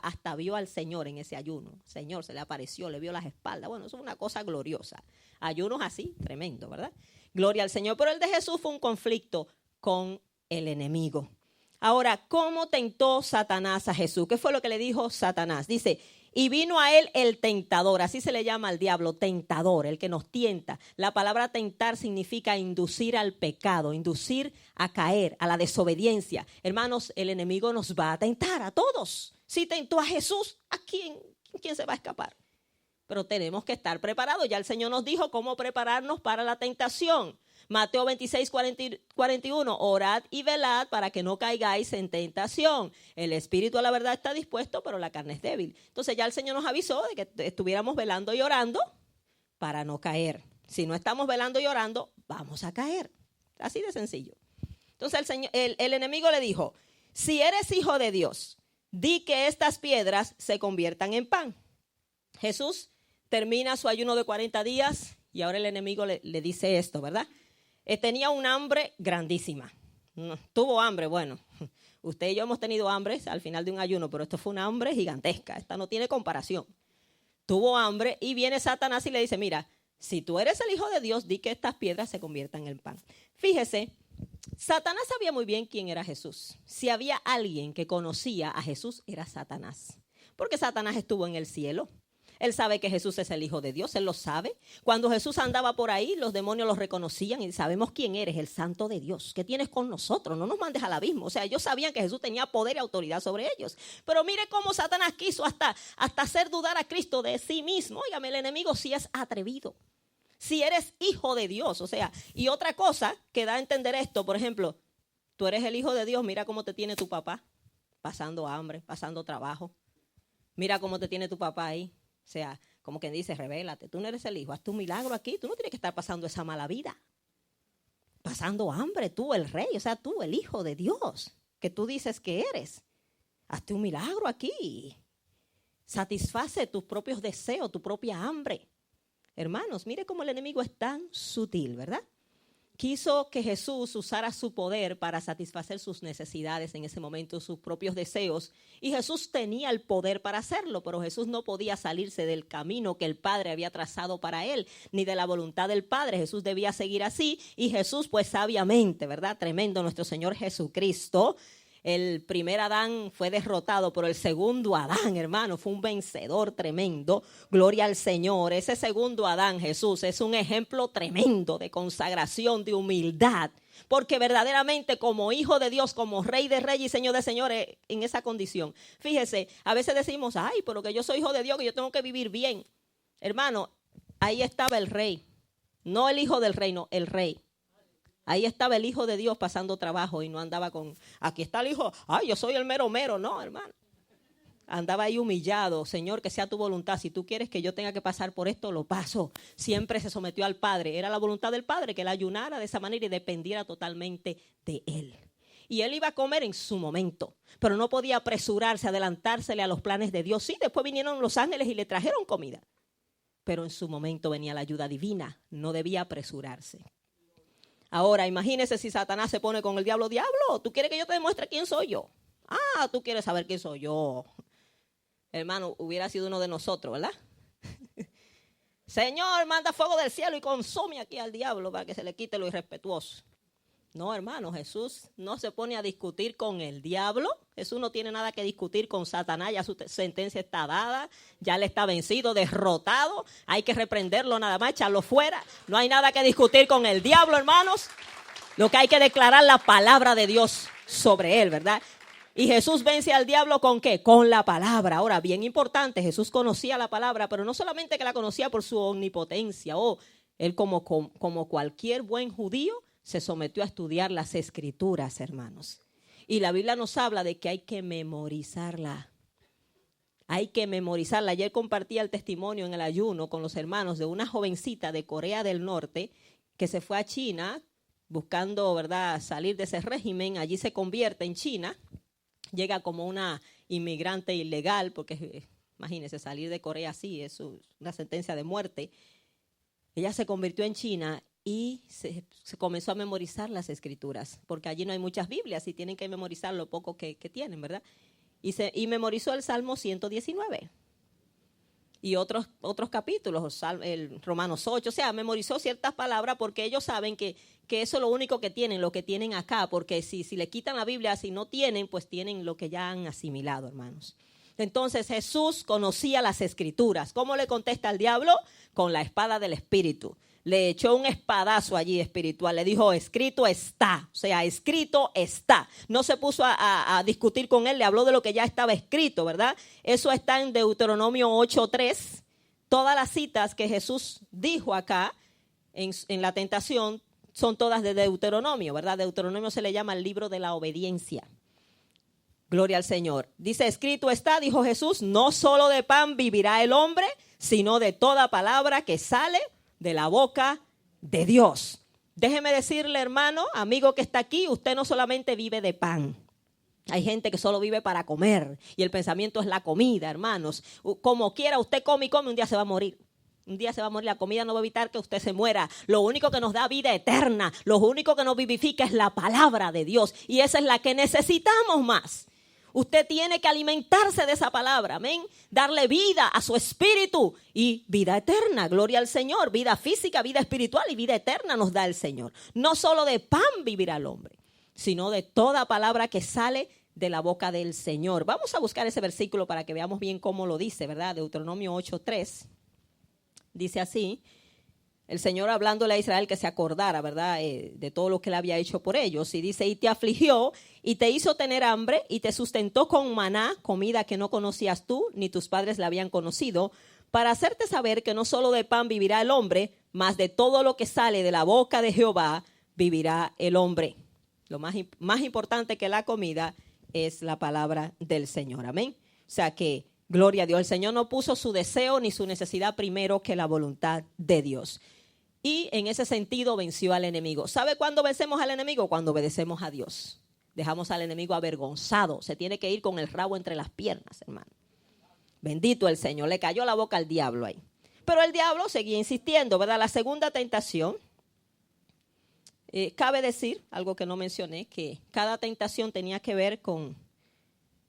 Hasta vio al Señor en ese ayuno. El Señor se le apareció, le vio las espaldas. Bueno, eso es una cosa gloriosa. Ayunos así, tremendo, ¿verdad? Gloria al Señor. Pero el de Jesús fue un conflicto con el enemigo. Ahora, ¿cómo tentó Satanás a Jesús? ¿Qué fue lo que le dijo Satanás? Dice, y vino a él el tentador, así se le llama al diablo, tentador, el que nos tienta. La palabra tentar significa inducir al pecado, inducir a caer, a la desobediencia. Hermanos, el enemigo nos va a tentar a todos. Si tentó a Jesús, ¿a quién se va a escapar? Pero tenemos que estar preparados. Ya el Señor nos dijo cómo prepararnos para la tentación. Mateo 26:41, orad y velad para que no caigáis en tentación. El espíritu a la verdad está dispuesto, pero la carne es débil. Entonces ya el Señor nos avisó de que estuviéramos velando y orando para no caer. Si no estamos velando y orando, vamos a caer. Así de sencillo. Entonces el enemigo le dijo, si eres hijo de Dios, di que estas piedras se conviertan en pan. Jesús termina su ayuno de 40 días y ahora el enemigo le dice esto, ¿verdad? Tenía un hambre grandísima. Tuvo hambre, bueno, usted y yo hemos tenido hambre al final de un ayuno, pero esto fue una hambre gigantesca. Esta no tiene comparación. Tuvo hambre y viene Satanás y le dice, mira, si tú eres el hijo de Dios, di que estas piedras se conviertan en pan. Fíjese, Satanás sabía muy bien quién era Jesús. Si había alguien que conocía a Jesús, era Satanás. Porque Satanás estuvo en el cielo. Él sabe que Jesús es el Hijo de Dios, él lo sabe. Cuando Jesús andaba por ahí, los demonios los reconocían y sabemos quién eres, el Santo de Dios. ¿Qué tienes con nosotros? No nos mandes al abismo. O sea, ellos sabían que Jesús tenía poder y autoridad sobre ellos. Pero mire cómo Satanás quiso hasta hacer dudar a Cristo de sí mismo. Óigame, el enemigo sí es atrevido. Si eres hijo de Dios, o sea, y otra cosa que da a entender esto, por ejemplo, tú eres el Hijo de Dios, mira cómo te tiene tu papá, pasando hambre, pasando trabajo. Mira cómo te tiene tu papá ahí. O sea, como quien dice, revélate, tú no eres el hijo, haz tu milagro aquí, tú no tienes que estar pasando esa mala vida, pasando hambre, tú el rey, o sea, tú el Hijo de Dios, que tú dices que eres, hazte un milagro aquí, satisface tus propios deseos, tu propia hambre. Hermanos, mire cómo el enemigo es tan sutil, ¿verdad? quiso que Jesús usara su poder para satisfacer sus necesidades en ese momento, sus propios deseos. Y Jesús tenía el poder para hacerlo, pero Jesús no podía salirse del camino que el Padre había trazado para él, ni de la voluntad del Padre. Jesús debía seguir así. Y Jesús, pues sabiamente, ¿verdad? Tremendo, nuestro Señor Jesucristo. El primer Adán fue derrotado, pero el segundo Adán, hermano, fue un vencedor tremendo. Gloria al Señor. Ese segundo Adán, Jesús, es un ejemplo tremendo de consagración, de humildad. Porque verdaderamente como hijo de Dios, como rey de reyes y señor de señores, en esa condición. Fíjese, a veces decimos, ay, pero que yo soy hijo de Dios, que yo tengo que vivir bien. Hermano, ahí estaba el rey. No el hijo del reino, el rey. Ahí estaba el Hijo de Dios pasando trabajo y no andaba con, aquí está el Hijo, ay, yo soy el mero mero. No, hermano. Andaba ahí humillado. Señor, que sea tu voluntad. Si tú quieres que yo tenga que pasar por esto, lo paso. Siempre se sometió al Padre. Era la voluntad del Padre que él ayunara de esa manera y dependiera totalmente de él. Y él iba a comer en su momento, pero no podía apresurarse, adelantársele a los planes de Dios. Sí, después vinieron los ángeles y le trajeron comida, pero en su momento venía la ayuda divina. No debía apresurarse. Ahora, imagínese si Satanás se pone con el diablo. Diablo, ¿tú quieres que yo te demuestre quién soy yo? Ah, tú quieres saber quién soy yo. Hermano, hubiera sido uno de nosotros, ¿verdad? Señor, manda fuego del cielo y consume aquí al diablo para que se le quite lo irrespetuoso. No, hermano, Jesús no se pone a discutir con el diablo. Jesús no tiene nada que discutir con Satanás. Ya su sentencia está dada, ya le está vencido, derrotado. Hay que reprenderlo nada más, echarlo fuera. No hay nada que discutir con el diablo, hermanos. Lo que hay que declarar la palabra de Dios sobre él, ¿verdad? Y Jesús vence al diablo ¿con qué? Con la palabra. Ahora, bien importante, Jesús conocía la palabra, pero no solamente que la conocía por su omnipotencia. Él como cualquier buen judío, se sometió a estudiar las escrituras, hermanos. Y la Biblia nos habla de que hay que memorizarla. Hay que memorizarla. Ayer compartía el testimonio en el ayuno con los hermanos de una jovencita de Corea del Norte que se fue a China buscando, ¿verdad?, salir de ese régimen. Allí se convierte en China. Llega como una inmigrante ilegal, porque imagínense, salir de Corea así es una sentencia de muerte. Ella se convirtió en China y se comenzó a memorizar las escrituras, porque allí no hay muchas Biblias y tienen que memorizar lo poco que tienen, ¿verdad? Y memorizó el Salmo 119 y otros capítulos, el Romanos 8, o sea, memorizó ciertas palabras porque ellos saben que eso es lo único que tienen, lo que tienen acá, porque si le quitan la Biblia, si no tienen, pues tienen lo que ya han asimilado, hermanos. Entonces Jesús conocía las escrituras. ¿Cómo le contesta al diablo? Con la espada del Espíritu. Le echó un espadazo allí espiritual, le dijo, escrito está, o sea, escrito está. No se puso a discutir con él, le habló de lo que ya estaba escrito, ¿verdad? Eso está en Deuteronomio 8:3. Todas las citas que Jesús dijo acá en la tentación son todas de Deuteronomio, ¿verdad? Deuteronomio se le llama el libro de la obediencia. Gloria al Señor. Dice, escrito está, dijo Jesús, no solo de pan vivirá el hombre, sino de toda palabra que sale de la boca de Dios. Déjeme decirle, hermano, amigo que está aquí, usted no solamente vive de pan. Hay gente que solo vive para comer y el pensamiento es la comida, hermanos. Como quiera, usted come y come, un día se va a morir. Un día se va a morir, la comida no va a evitar que usted se muera. Lo único que nos da vida eterna, lo único que nos vivifica es la palabra de Dios. Y esa es la que necesitamos más. Usted tiene que alimentarse de esa palabra, amén. Darle vida a su espíritu y vida eterna, gloria al Señor. Vida física, vida espiritual y vida eterna nos da el Señor. No solo de pan vivirá el hombre, sino de toda palabra que sale de la boca del Señor. Vamos a buscar ese versículo para que veamos bien cómo lo dice, ¿verdad? Deuteronomio 8:3. Dice así. El Señor hablándole a Israel que se acordara, ¿verdad?, de todo lo que él había hecho por ellos. Y dice, y te afligió y te hizo tener hambre y te sustentó con maná, comida que no conocías tú, ni tus padres la habían conocido, para hacerte saber que no solo de pan vivirá el hombre, mas de todo lo que sale de la boca de Jehová vivirá el hombre. Lo más importante que la comida es la palabra del Señor. Amén. O sea que, gloria a Dios, el Señor no puso su deseo ni su necesidad primero que la voluntad de Dios. Y en ese sentido venció al enemigo. ¿Sabe cuándo vencemos al enemigo? Cuando obedecemos a Dios. Dejamos al enemigo avergonzado. Se tiene que ir con el rabo entre las piernas, hermano. Bendito el Señor. Le cayó la boca al diablo ahí. Pero el diablo seguía insistiendo, ¿verdad? La segunda tentación Cabe decir, algo que no mencioné, que cada tentación tenía que ver con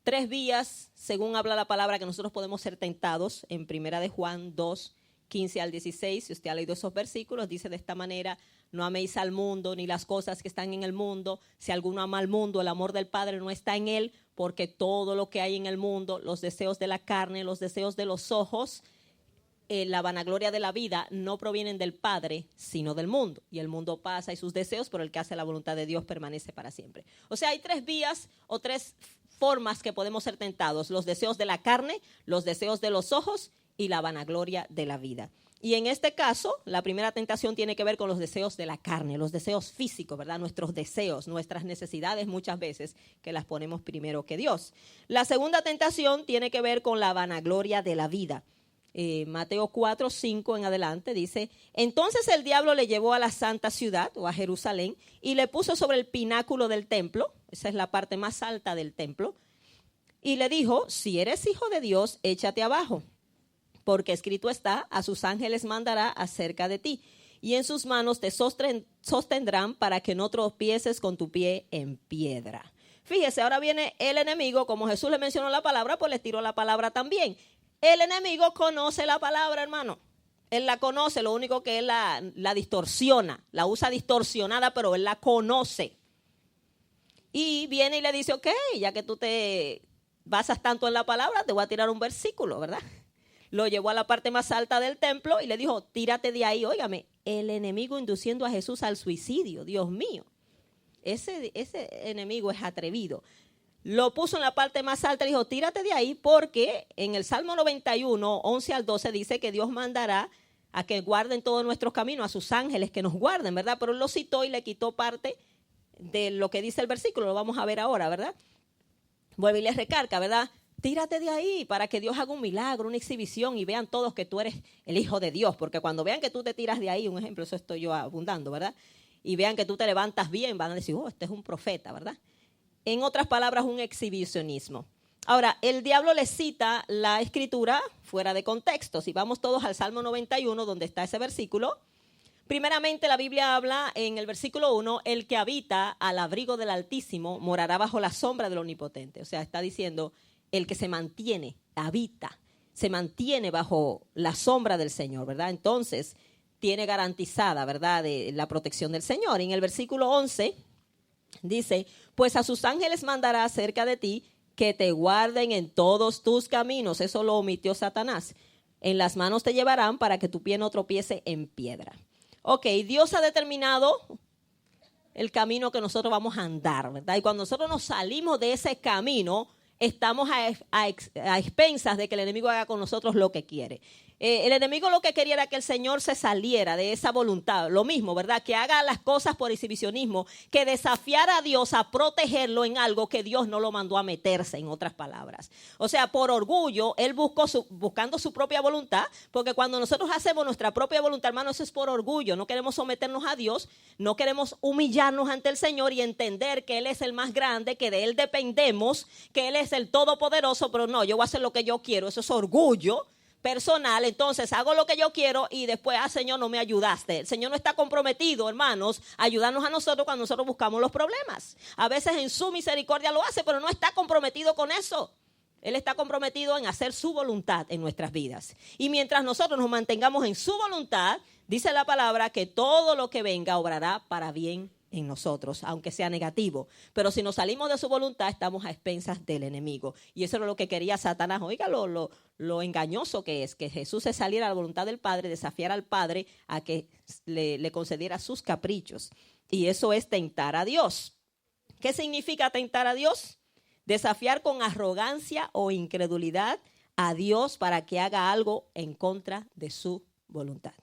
3 vías, según habla la palabra, que nosotros podemos ser tentados. En 1 de Juan 2, 15 al 16, si usted ha leído esos versículos, dice de esta manera: no améis al mundo ni las cosas que están en el mundo. Si alguno ama al mundo, el amor del Padre no está en él, porque todo lo que hay en el mundo, los deseos de la carne, los deseos de los ojos, la vanagloria de la vida, no provienen del Padre, sino del mundo. Y el mundo pasa y sus deseos, pero el que hace la voluntad de Dios permanece para siempre. O sea, hay 3 vías o 3 formas que podemos ser tentados: los deseos de la carne, los deseos de los ojos y la vanagloria de la vida. Y en este caso, la primera tentación tiene que ver con los deseos de la carne, los deseos físicos, ¿verdad? Nuestros deseos, nuestras necesidades muchas veces que las ponemos primero que Dios. La segunda tentación tiene que ver con la vanagloria de la vida. Mateo 4, 5 en adelante dice: entonces el diablo le llevó a la santa ciudad, o a Jerusalén, y le puso sobre el pináculo del templo, esa es la parte más alta del templo, y le dijo: si eres hijo de Dios, échate abajo, porque escrito está: a sus ángeles mandará acerca de ti, y en sus manos te sostendrán para que no tropieces con tu pie en piedra. Fíjese, ahora viene el enemigo, como Jesús le mencionó la palabra, pues le tiró la palabra también. El enemigo conoce la palabra, hermano. Él la conoce, lo único que él la distorsiona, la usa distorsionada, pero él la conoce. Y viene y le dice: ok, ya que tú te basas tanto en la palabra, te voy a tirar un versículo, ¿verdad? Lo llevó a la parte más alta del templo y le dijo: tírate de ahí. Óigame, el enemigo induciendo a Jesús al suicidio, Dios mío. Ese enemigo es atrevido. Lo puso en la parte más alta y dijo: tírate de ahí, porque en el Salmo 91, 11 al 12 dice que Dios mandará a que guarden todos nuestros caminos, a sus ángeles que nos guarden, ¿verdad? Pero él lo citó y le quitó parte de lo que dice el versículo, lo vamos a ver ahora, ¿verdad? Vuelve y les recarga, ¿verdad? Tírate de ahí para que Dios haga un milagro, una exhibición, y vean todos que tú eres el Hijo de Dios, porque cuando vean que tú te tiras de ahí, un ejemplo, eso estoy yo abundando, ¿verdad? Y vean que tú te levantas bien, van a decir: oh, este es un profeta, ¿verdad? En otras palabras, un exhibicionismo. Ahora, el diablo le cita la escritura fuera de contexto. Si vamos todos al Salmo 91, donde está ese versículo, primeramente la Biblia habla en el versículo 1: el que habita al abrigo del Altísimo morará bajo la sombra del Omnipotente. O sea, está diciendo el que se mantiene, habita, se mantiene bajo la sombra del Señor, ¿verdad? Entonces, tiene garantizada, ¿verdad?, la protección del Señor. En el versículo 11 dice: pues a sus ángeles mandará acerca de ti que te guarden en todos tus caminos. Eso lo omitió Satanás. En las manos te llevarán para que tu pie no tropiece en piedra. Ok, Dios ha determinado el camino que nosotros vamos a andar, ¿verdad? Y cuando nosotros nos salimos de ese camino, estamos a expensas de que el enemigo haga con nosotros lo que quiere. El enemigo lo que quería era que el Señor se saliera de esa voluntad. Lo mismo, ¿verdad? Que haga las cosas por exhibicionismo, que desafiara a Dios a protegerlo en algo que Dios no lo mandó a meterse, en otras palabras. O sea, por orgullo, él buscando su propia voluntad, porque cuando nosotros hacemos nuestra propia voluntad, hermano, eso es por orgullo. No queremos someternos a Dios, no queremos humillarnos ante el Señor y entender que Él es el más grande, que de Él dependemos, que Él es el todopoderoso, pero no, yo voy a hacer lo que yo quiero. Eso es orgullo personal. Entonces hago lo que yo quiero y después: Señor, no me ayudaste. El Señor no está comprometido, hermanos, a ayudarnos a nosotros cuando nosotros buscamos los problemas. A veces en su misericordia lo hace, pero no está comprometido con eso. Él está comprometido en hacer su voluntad en nuestras vidas. Y mientras nosotros nos mantengamos en su voluntad, dice la palabra que todo lo que venga obrará para bien en nosotros, aunque sea negativo. Pero si nos salimos de su voluntad, estamos a expensas del enemigo. Y eso era lo que quería Satanás. Oiga lo engañoso que es que Jesús se saliera a la voluntad del Padre, desafiara al Padre a que le concediera sus caprichos. Y eso es tentar a Dios. ¿Qué significa tentar a Dios? Desafiar con arrogancia o incredulidad a Dios para que haga algo en contra de su voluntad.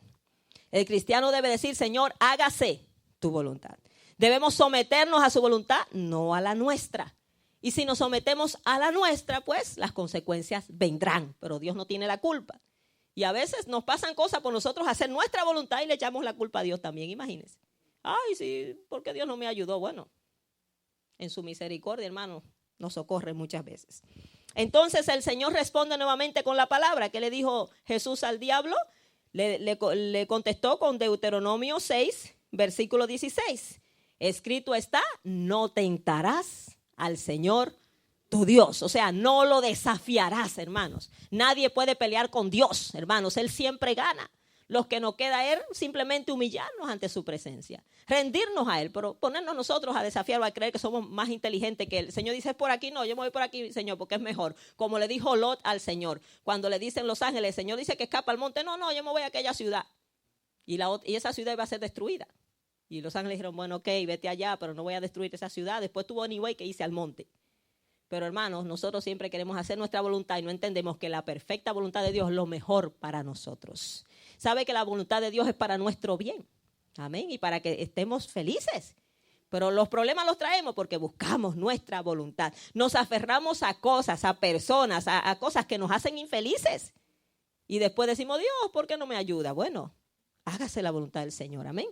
El cristiano debe decir: Señor, hágase tu voluntad. Debemos someternos a su voluntad, no a la nuestra. Y si nos sometemos a la nuestra, pues las consecuencias vendrán, pero Dios no tiene la culpa. Y a veces nos pasan cosas por nosotros hacer nuestra voluntad y le echamos la culpa a Dios también, imagínense. Ay, sí, porque Dios no me ayudó. Bueno, en su misericordia, hermano, nos socorre muchas veces. Entonces el Señor responde nuevamente con la palabra. ¿Qué le dijo Jesús al diablo? Le contestó con Deuteronomio 6, versículo 16. Escrito está, no tentarás al Señor tu Dios. O sea, no lo desafiarás, hermanos. Nadie puede pelear con Dios, hermanos. Él siempre gana. Lo que nos queda es simplemente humillarnos ante su presencia, rendirnos a Él, pero ponernos nosotros a desafiarlo, a creer que somos más inteligentes que Él. El Señor dice, es por aquí, no, yo me voy por aquí, Señor, porque es mejor. Como le dijo Lot al Señor, cuando le dicen los ángeles, el Señor dice que escapa al monte, no, yo me voy a aquella ciudad. Y esa ciudad iba a ser destruida. Y los ángeles dijeron, bueno, ok, vete allá, pero no voy a destruir esa ciudad. Después tuvo anyway que irse al monte. Pero hermanos, nosotros siempre queremos hacer nuestra voluntad y no entendemos que la perfecta voluntad de Dios es lo mejor para nosotros. Sabe que la voluntad de Dios es para nuestro bien. Amén. Y para que estemos felices. Pero los problemas los traemos porque buscamos nuestra voluntad. Nos aferramos a cosas, a personas, a cosas que nos hacen infelices. Y después decimos, Dios, ¿por qué no me ayuda? Bueno, hágase la voluntad del Señor. Amén.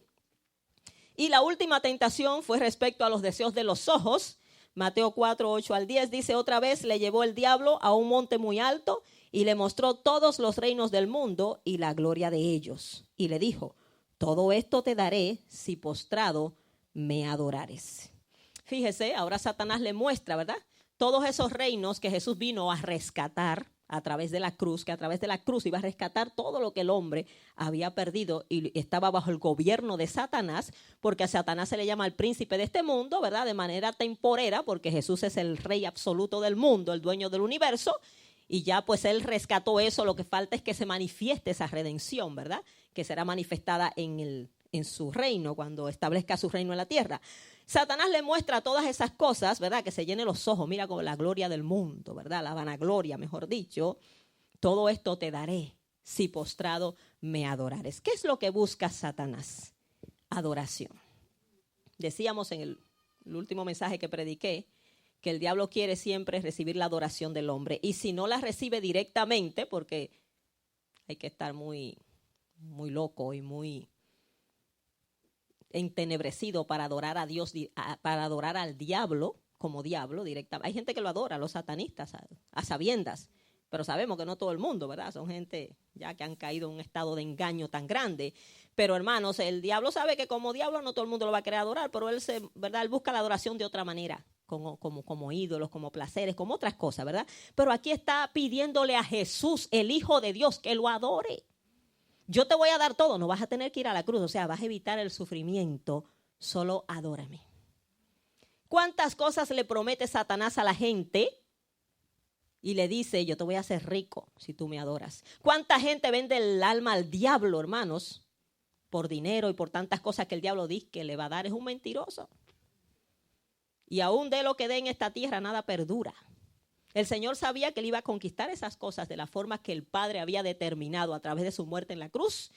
Y la última tentación fue respecto a los deseos de los ojos. Mateo 4, 8 al 10 dice, otra vez le llevó el diablo a un monte muy alto y le mostró todos los reinos del mundo y la gloria de ellos. Y le dijo, todo esto te daré si postrado me adorares. Fíjese, ahora Satanás le muestra, ¿verdad? Todos esos reinos que Jesús vino a rescatar a través de la cruz, que a través de la cruz iba a rescatar todo lo que el hombre había perdido y estaba bajo el gobierno de Satanás, porque a Satanás se le llama el príncipe de este mundo, ¿verdad? De manera temporera, porque Jesús es el rey absoluto del mundo, el dueño del universo, y ya pues él rescató eso. Lo que falta es que se manifieste esa redención, ¿verdad? Que será manifestada en su reino, cuando establezca su reino en la tierra. Satanás le muestra todas esas cosas, ¿verdad? Que se llenen los ojos, mira, con la gloria del mundo, ¿verdad? La vanagloria, mejor dicho. Todo esto te daré si postrado me adorares. ¿Qué es lo que busca Satanás? Adoración. Decíamos en el último mensaje que prediqué que el diablo quiere siempre recibir la adoración del hombre. Y si no la recibe directamente, porque hay que estar muy, muy loco y muy entenebrecido para adorar a Dios, para adorar al diablo como diablo directamente. Hay gente que lo adora, los satanistas, a sabiendas, pero sabemos que no todo el mundo, ¿verdad? Son gente ya que han caído en un estado de engaño tan grande. Pero hermanos, el diablo sabe que como diablo no todo el mundo lo va a querer adorar, pero ¿verdad? Él busca la adoración de otra manera, como ídolos, como placeres, como otras cosas, ¿verdad? Pero aquí está pidiéndole a Jesús, el Hijo de Dios, que lo adore. Yo te voy a dar todo, no vas a tener que ir a la cruz, o sea, vas a evitar el sufrimiento, solo adórame. ¿Cuántas cosas le promete Satanás a la gente? Y le dice, yo te voy a hacer rico si tú me adoras. ¿Cuánta gente vende el alma al diablo, hermanos? Por dinero y por tantas cosas que el diablo dice que le va a dar. Es un mentiroso. Y aún de lo que dé en esta tierra, nada perdura. El Señor sabía que él iba a conquistar esas cosas de la forma que el Padre había determinado a través de su muerte en la cruz.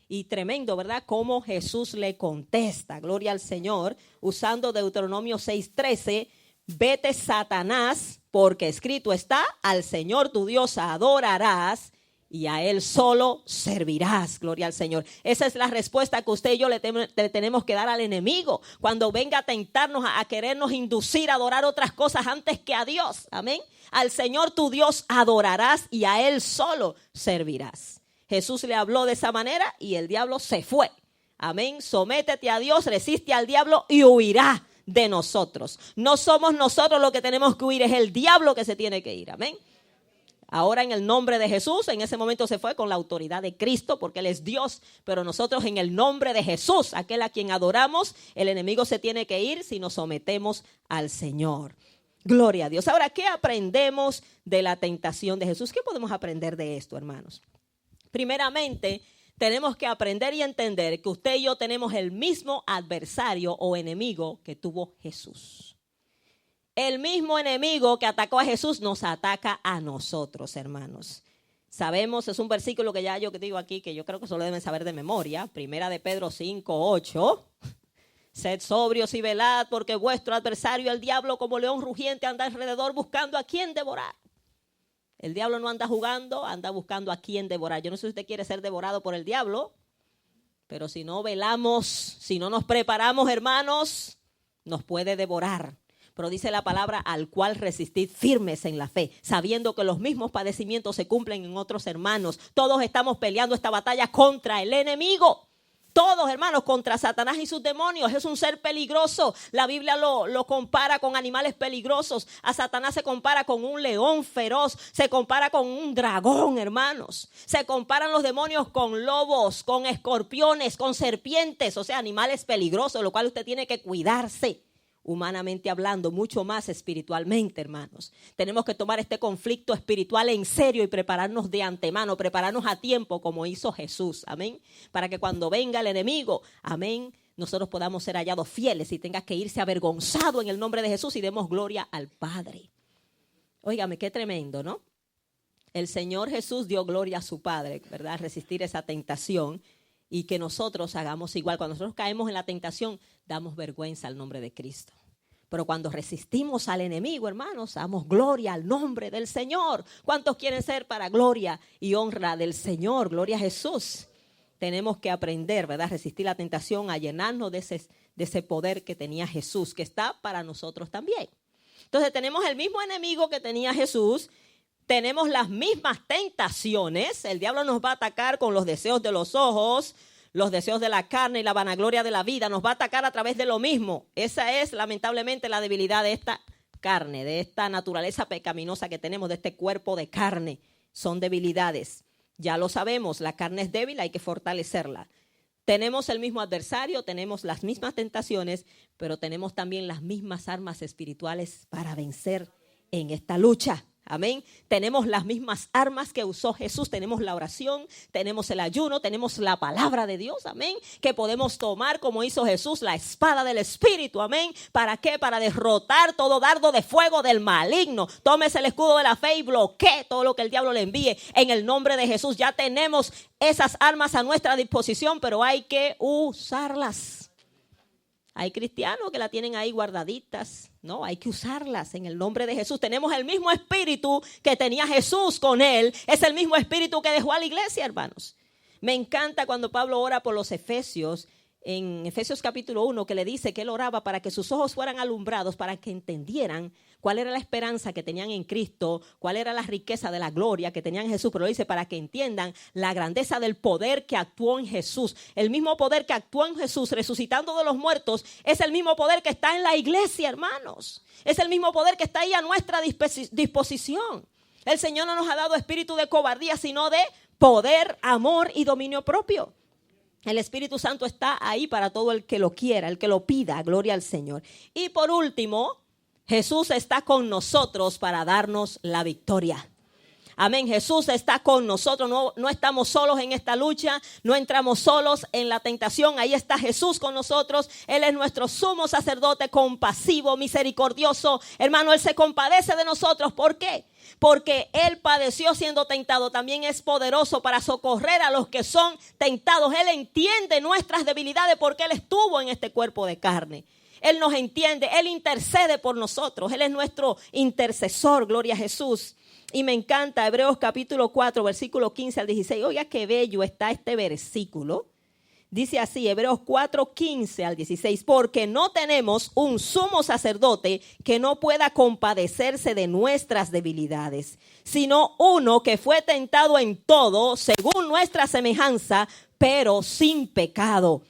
Y tremendo, ¿verdad? Cómo Jesús le contesta, gloria al Señor, usando Deuteronomio 6:13, vete Satanás, porque escrito está, al Señor tu Dios adorarás y a Él solo servirás, gloria al Señor. Esa es la respuesta que usted y yo le tenemos que dar al enemigo cuando venga a tentarnos, a querernos inducir a adorar otras cosas antes que a Dios, amén. Al Señor tu Dios adorarás y a Él solo servirás. Jesús le habló de esa manera y el diablo se fue, amén. Sométete a Dios, resiste al diablo y huirá de nosotros. No somos nosotros los que tenemos que huir, es el diablo que se tiene que ir, amén. Ahora en el nombre de Jesús, en ese momento se fue con la autoridad de Cristo porque Él es Dios, pero nosotros en el nombre de Jesús, aquel a quien adoramos, el enemigo se tiene que ir si nos sometemos al Señor. Gloria a Dios. Ahora, ¿qué aprendemos de la tentación de Jesús? ¿Qué podemos aprender de esto, hermanos? Primeramente, tenemos que aprender y entender que usted y yo tenemos el mismo adversario o enemigo que tuvo Jesús. El mismo enemigo que atacó a Jesús nos ataca a nosotros, hermanos. Sabemos, es un versículo que ya yo digo aquí, que yo creo que solo deben saber de memoria. Primera de Pedro 5:8. Sed sobrios y velad, porque vuestro adversario, el diablo, como león rugiente, anda alrededor buscando a quien devorar. El diablo no anda jugando, anda buscando a quien devorar. Yo no sé si usted quiere ser devorado por el diablo, pero si no velamos, si no nos preparamos, hermanos, nos puede devorar. Pero dice la palabra, al cual resistid firmes en la fe, sabiendo que los mismos padecimientos se cumplen en otros hermanos. Todos estamos peleando esta batalla contra el enemigo. Todos, hermanos, contra Satanás y sus demonios. Es un ser peligroso. La Biblia lo compara con animales peligrosos. A Satanás se compara con un león feroz. Se compara con un dragón, hermanos. Se comparan los demonios con lobos, con escorpiones, con serpientes. O sea, animales peligrosos, lo cual usted tiene que cuidarse. Humanamente hablando, mucho más espiritualmente, hermanos. Tenemos que tomar este conflicto espiritual en serio y prepararnos de antemano, prepararnos a tiempo como hizo Jesús, amén. Para que cuando venga el enemigo, amén, nosotros podamos ser hallados fieles y tengas que irse avergonzado en el nombre de Jesús y demos gloria al Padre. Óigame, qué tremendo, ¿no? El Señor Jesús dio gloria a su Padre, ¿verdad? Resistir esa tentación. Y que nosotros hagamos igual. Cuando nosotros caemos en la tentación, damos vergüenza al nombre de Cristo. Pero cuando resistimos al enemigo, hermanos, damos gloria al nombre del Señor. ¿Cuántos quieren ser para gloria y honra del Señor? Gloria a Jesús. Tenemos que aprender, ¿verdad? Resistir la tentación, a llenarnos de ese poder que tenía Jesús, que está para nosotros también. Entonces tenemos el mismo enemigo que tenía Jesús. Tenemos las mismas tentaciones. El diablo nos va a atacar con los deseos de los ojos, los deseos de la carne y la vanagloria de la vida. Nos va a atacar a través de lo mismo. Esa es lamentablemente la debilidad de esta carne, de esta naturaleza pecaminosa que tenemos, de este cuerpo de carne. Son debilidades. Ya lo sabemos, la carne es débil, hay que fortalecerla. Tenemos el mismo adversario, tenemos las mismas tentaciones, pero tenemos también las mismas armas espirituales para vencer en esta lucha. Amén. Tenemos las mismas armas que usó Jesús. Tenemos la oración, tenemos el ayuno, tenemos la palabra de Dios. Amén. Que podemos tomar como hizo Jesús, la espada del Espíritu. Amén. ¿Para qué? Para derrotar todo dardo de fuego del maligno. Tómese el escudo de la fe y bloquee todo lo que el diablo le envíe. En el nombre de Jesús ya tenemos esas armas a nuestra disposición, pero hay que usarlas. Hay cristianos que la tienen ahí guardaditas. No, hay que usarlas en el nombre de Jesús. Tenemos el mismo espíritu que tenía Jesús con él. Es el mismo espíritu que dejó a la iglesia, hermanos. Me encanta cuando Pablo ora por los efesios. En Efesios capítulo 1, que le dice que él oraba para que sus ojos fueran alumbrados, para que entendieran cuál era la esperanza que tenían en Cristo, cuál era la riqueza de la gloria que tenían en Jesús. Pero lo dice para que entiendan la grandeza del poder que actuó en Jesús. El mismo poder que actuó en Jesús resucitando de los muertos es el mismo poder que está en la iglesia, hermanos. Es el mismo poder que está ahí a nuestra disposición. El Señor no nos ha dado espíritu de cobardía, sino de poder, amor y dominio propio. El Espíritu Santo está ahí para todo el que lo quiera, el que lo pida, gloria al Señor. Y por último, Jesús está con nosotros para darnos la victoria. Amén, Jesús está con nosotros, no estamos solos en esta lucha, no entramos solos en la tentación, ahí está Jesús con nosotros. Él es nuestro sumo sacerdote compasivo, misericordioso. Hermano, Él se compadece de nosotros, ¿por qué? Porque Él padeció siendo tentado, también es poderoso para socorrer a los que son tentados. Él entiende nuestras debilidades porque Él estuvo en este cuerpo de carne. Él nos entiende, Él intercede por nosotros, Él es nuestro intercesor, gloria a Jesús. Y me encanta Hebreos capítulo 4, versículo 15 al 16. Oiga qué bello está este versículo. Dice así, Hebreos 4, 15 al 16. Porque no tenemos un sumo sacerdote que no pueda compadecerse de nuestras debilidades, sino uno que fue tentado en todo, según nuestra semejanza, pero sin pecado.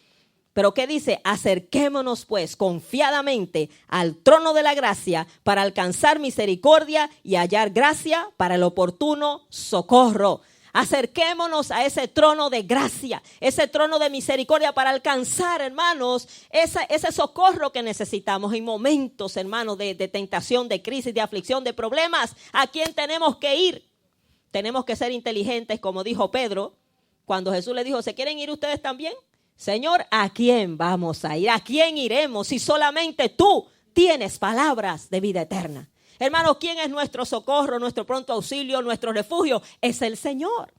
Pero ¿qué dice? Acerquémonos pues confiadamente al trono de la gracia para alcanzar misericordia y hallar gracia para el oportuno socorro. Acerquémonos a ese trono de gracia, ese trono de misericordia para alcanzar, hermanos, ese socorro que necesitamos en momentos, hermanos, de tentación, de crisis, de aflicción, de problemas. ¿A quién tenemos que ir? Tenemos que ser inteligentes, como dijo Pedro, cuando Jesús le dijo, ¿se quieren ir ustedes también? Señor, ¿a quién vamos a ir? ¿A quién iremos si solamente tú tienes palabras de vida eterna? Hermano, ¿quién es nuestro socorro, nuestro pronto auxilio, nuestro refugio? Es el Señor.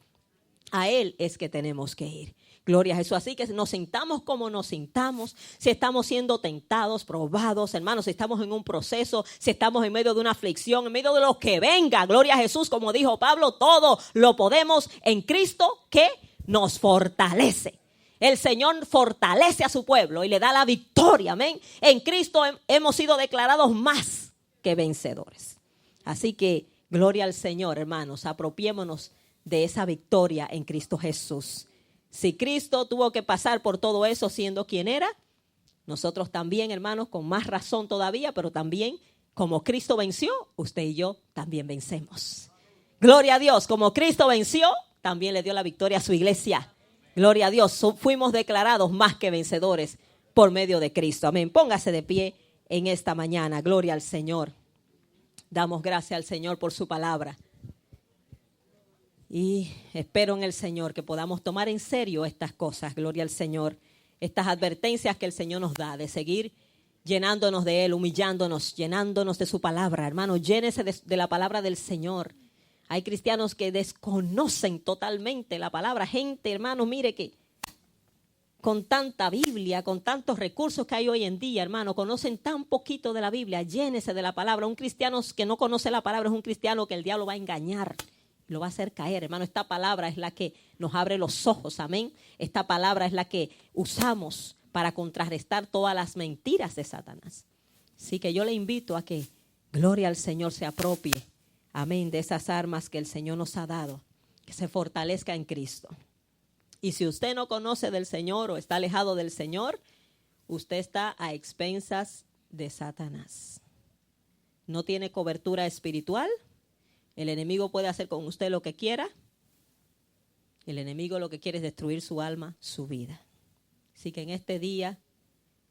A Él es que tenemos que ir. Gloria a Jesús. Así que nos sintamos como nos sintamos, si estamos siendo tentados, probados, hermanos, si estamos en un proceso, si estamos en medio de una aflicción, en medio de lo que venga. Gloria a Jesús, como dijo Pablo, todo lo podemos en Cristo que nos fortalece. El Señor fortalece a su pueblo y le da la victoria, amén. En Cristo hemos sido declarados más que vencedores. Así que, gloria al Señor, hermanos, apropiémonos de esa victoria en Cristo Jesús. Si Cristo tuvo que pasar por todo eso siendo quien era, nosotros también, hermanos, con más razón todavía, pero también como Cristo venció, usted y yo también vencemos. Gloria a Dios, como Cristo venció, también le dio la victoria a su iglesia. Gloria a Dios, fuimos declarados más que vencedores por medio de Cristo. Amén. Póngase de pie en esta mañana. Gloria al Señor. Damos gracias al Señor por su palabra. Y espero en el Señor que podamos tomar en serio estas cosas. Gloria al Señor. Estas advertencias que el Señor nos da de seguir llenándonos de Él, humillándonos, llenándonos de su palabra. Hermano, llénese de la palabra del Señor. Hay cristianos que desconocen totalmente la palabra. Gente, hermano, mire que con tanta Biblia, con tantos recursos que hay hoy en día, hermano, conocen tan poquito de la Biblia. Llénese de la palabra. Un cristiano que no conoce la palabra es un cristiano que el diablo va a engañar. Lo va a hacer caer, hermano. Esta palabra es la que nos abre los ojos, amén. Esta palabra es la que usamos para contrarrestar todas las mentiras de Satanás. Así que yo le invito a que, gloria al Señor, se apropie, amén, de esas armas que el Señor nos ha dado, que se fortalezca en Cristo. Y si usted no conoce del Señor o está alejado del Señor, usted está a expensas de Satanás. No tiene cobertura espiritual. El enemigo puede hacer con usted lo que quiera. El enemigo lo que quiere es destruir su alma, su vida. Así que en este día,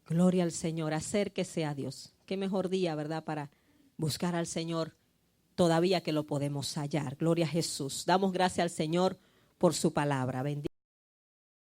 gloria al Señor, acérquese a Dios. Qué mejor día, ¿verdad?, para buscar al Señor todavía que lo podemos hallar. Gloria a Jesús. Damos gracias al Señor por su palabra. Bendito.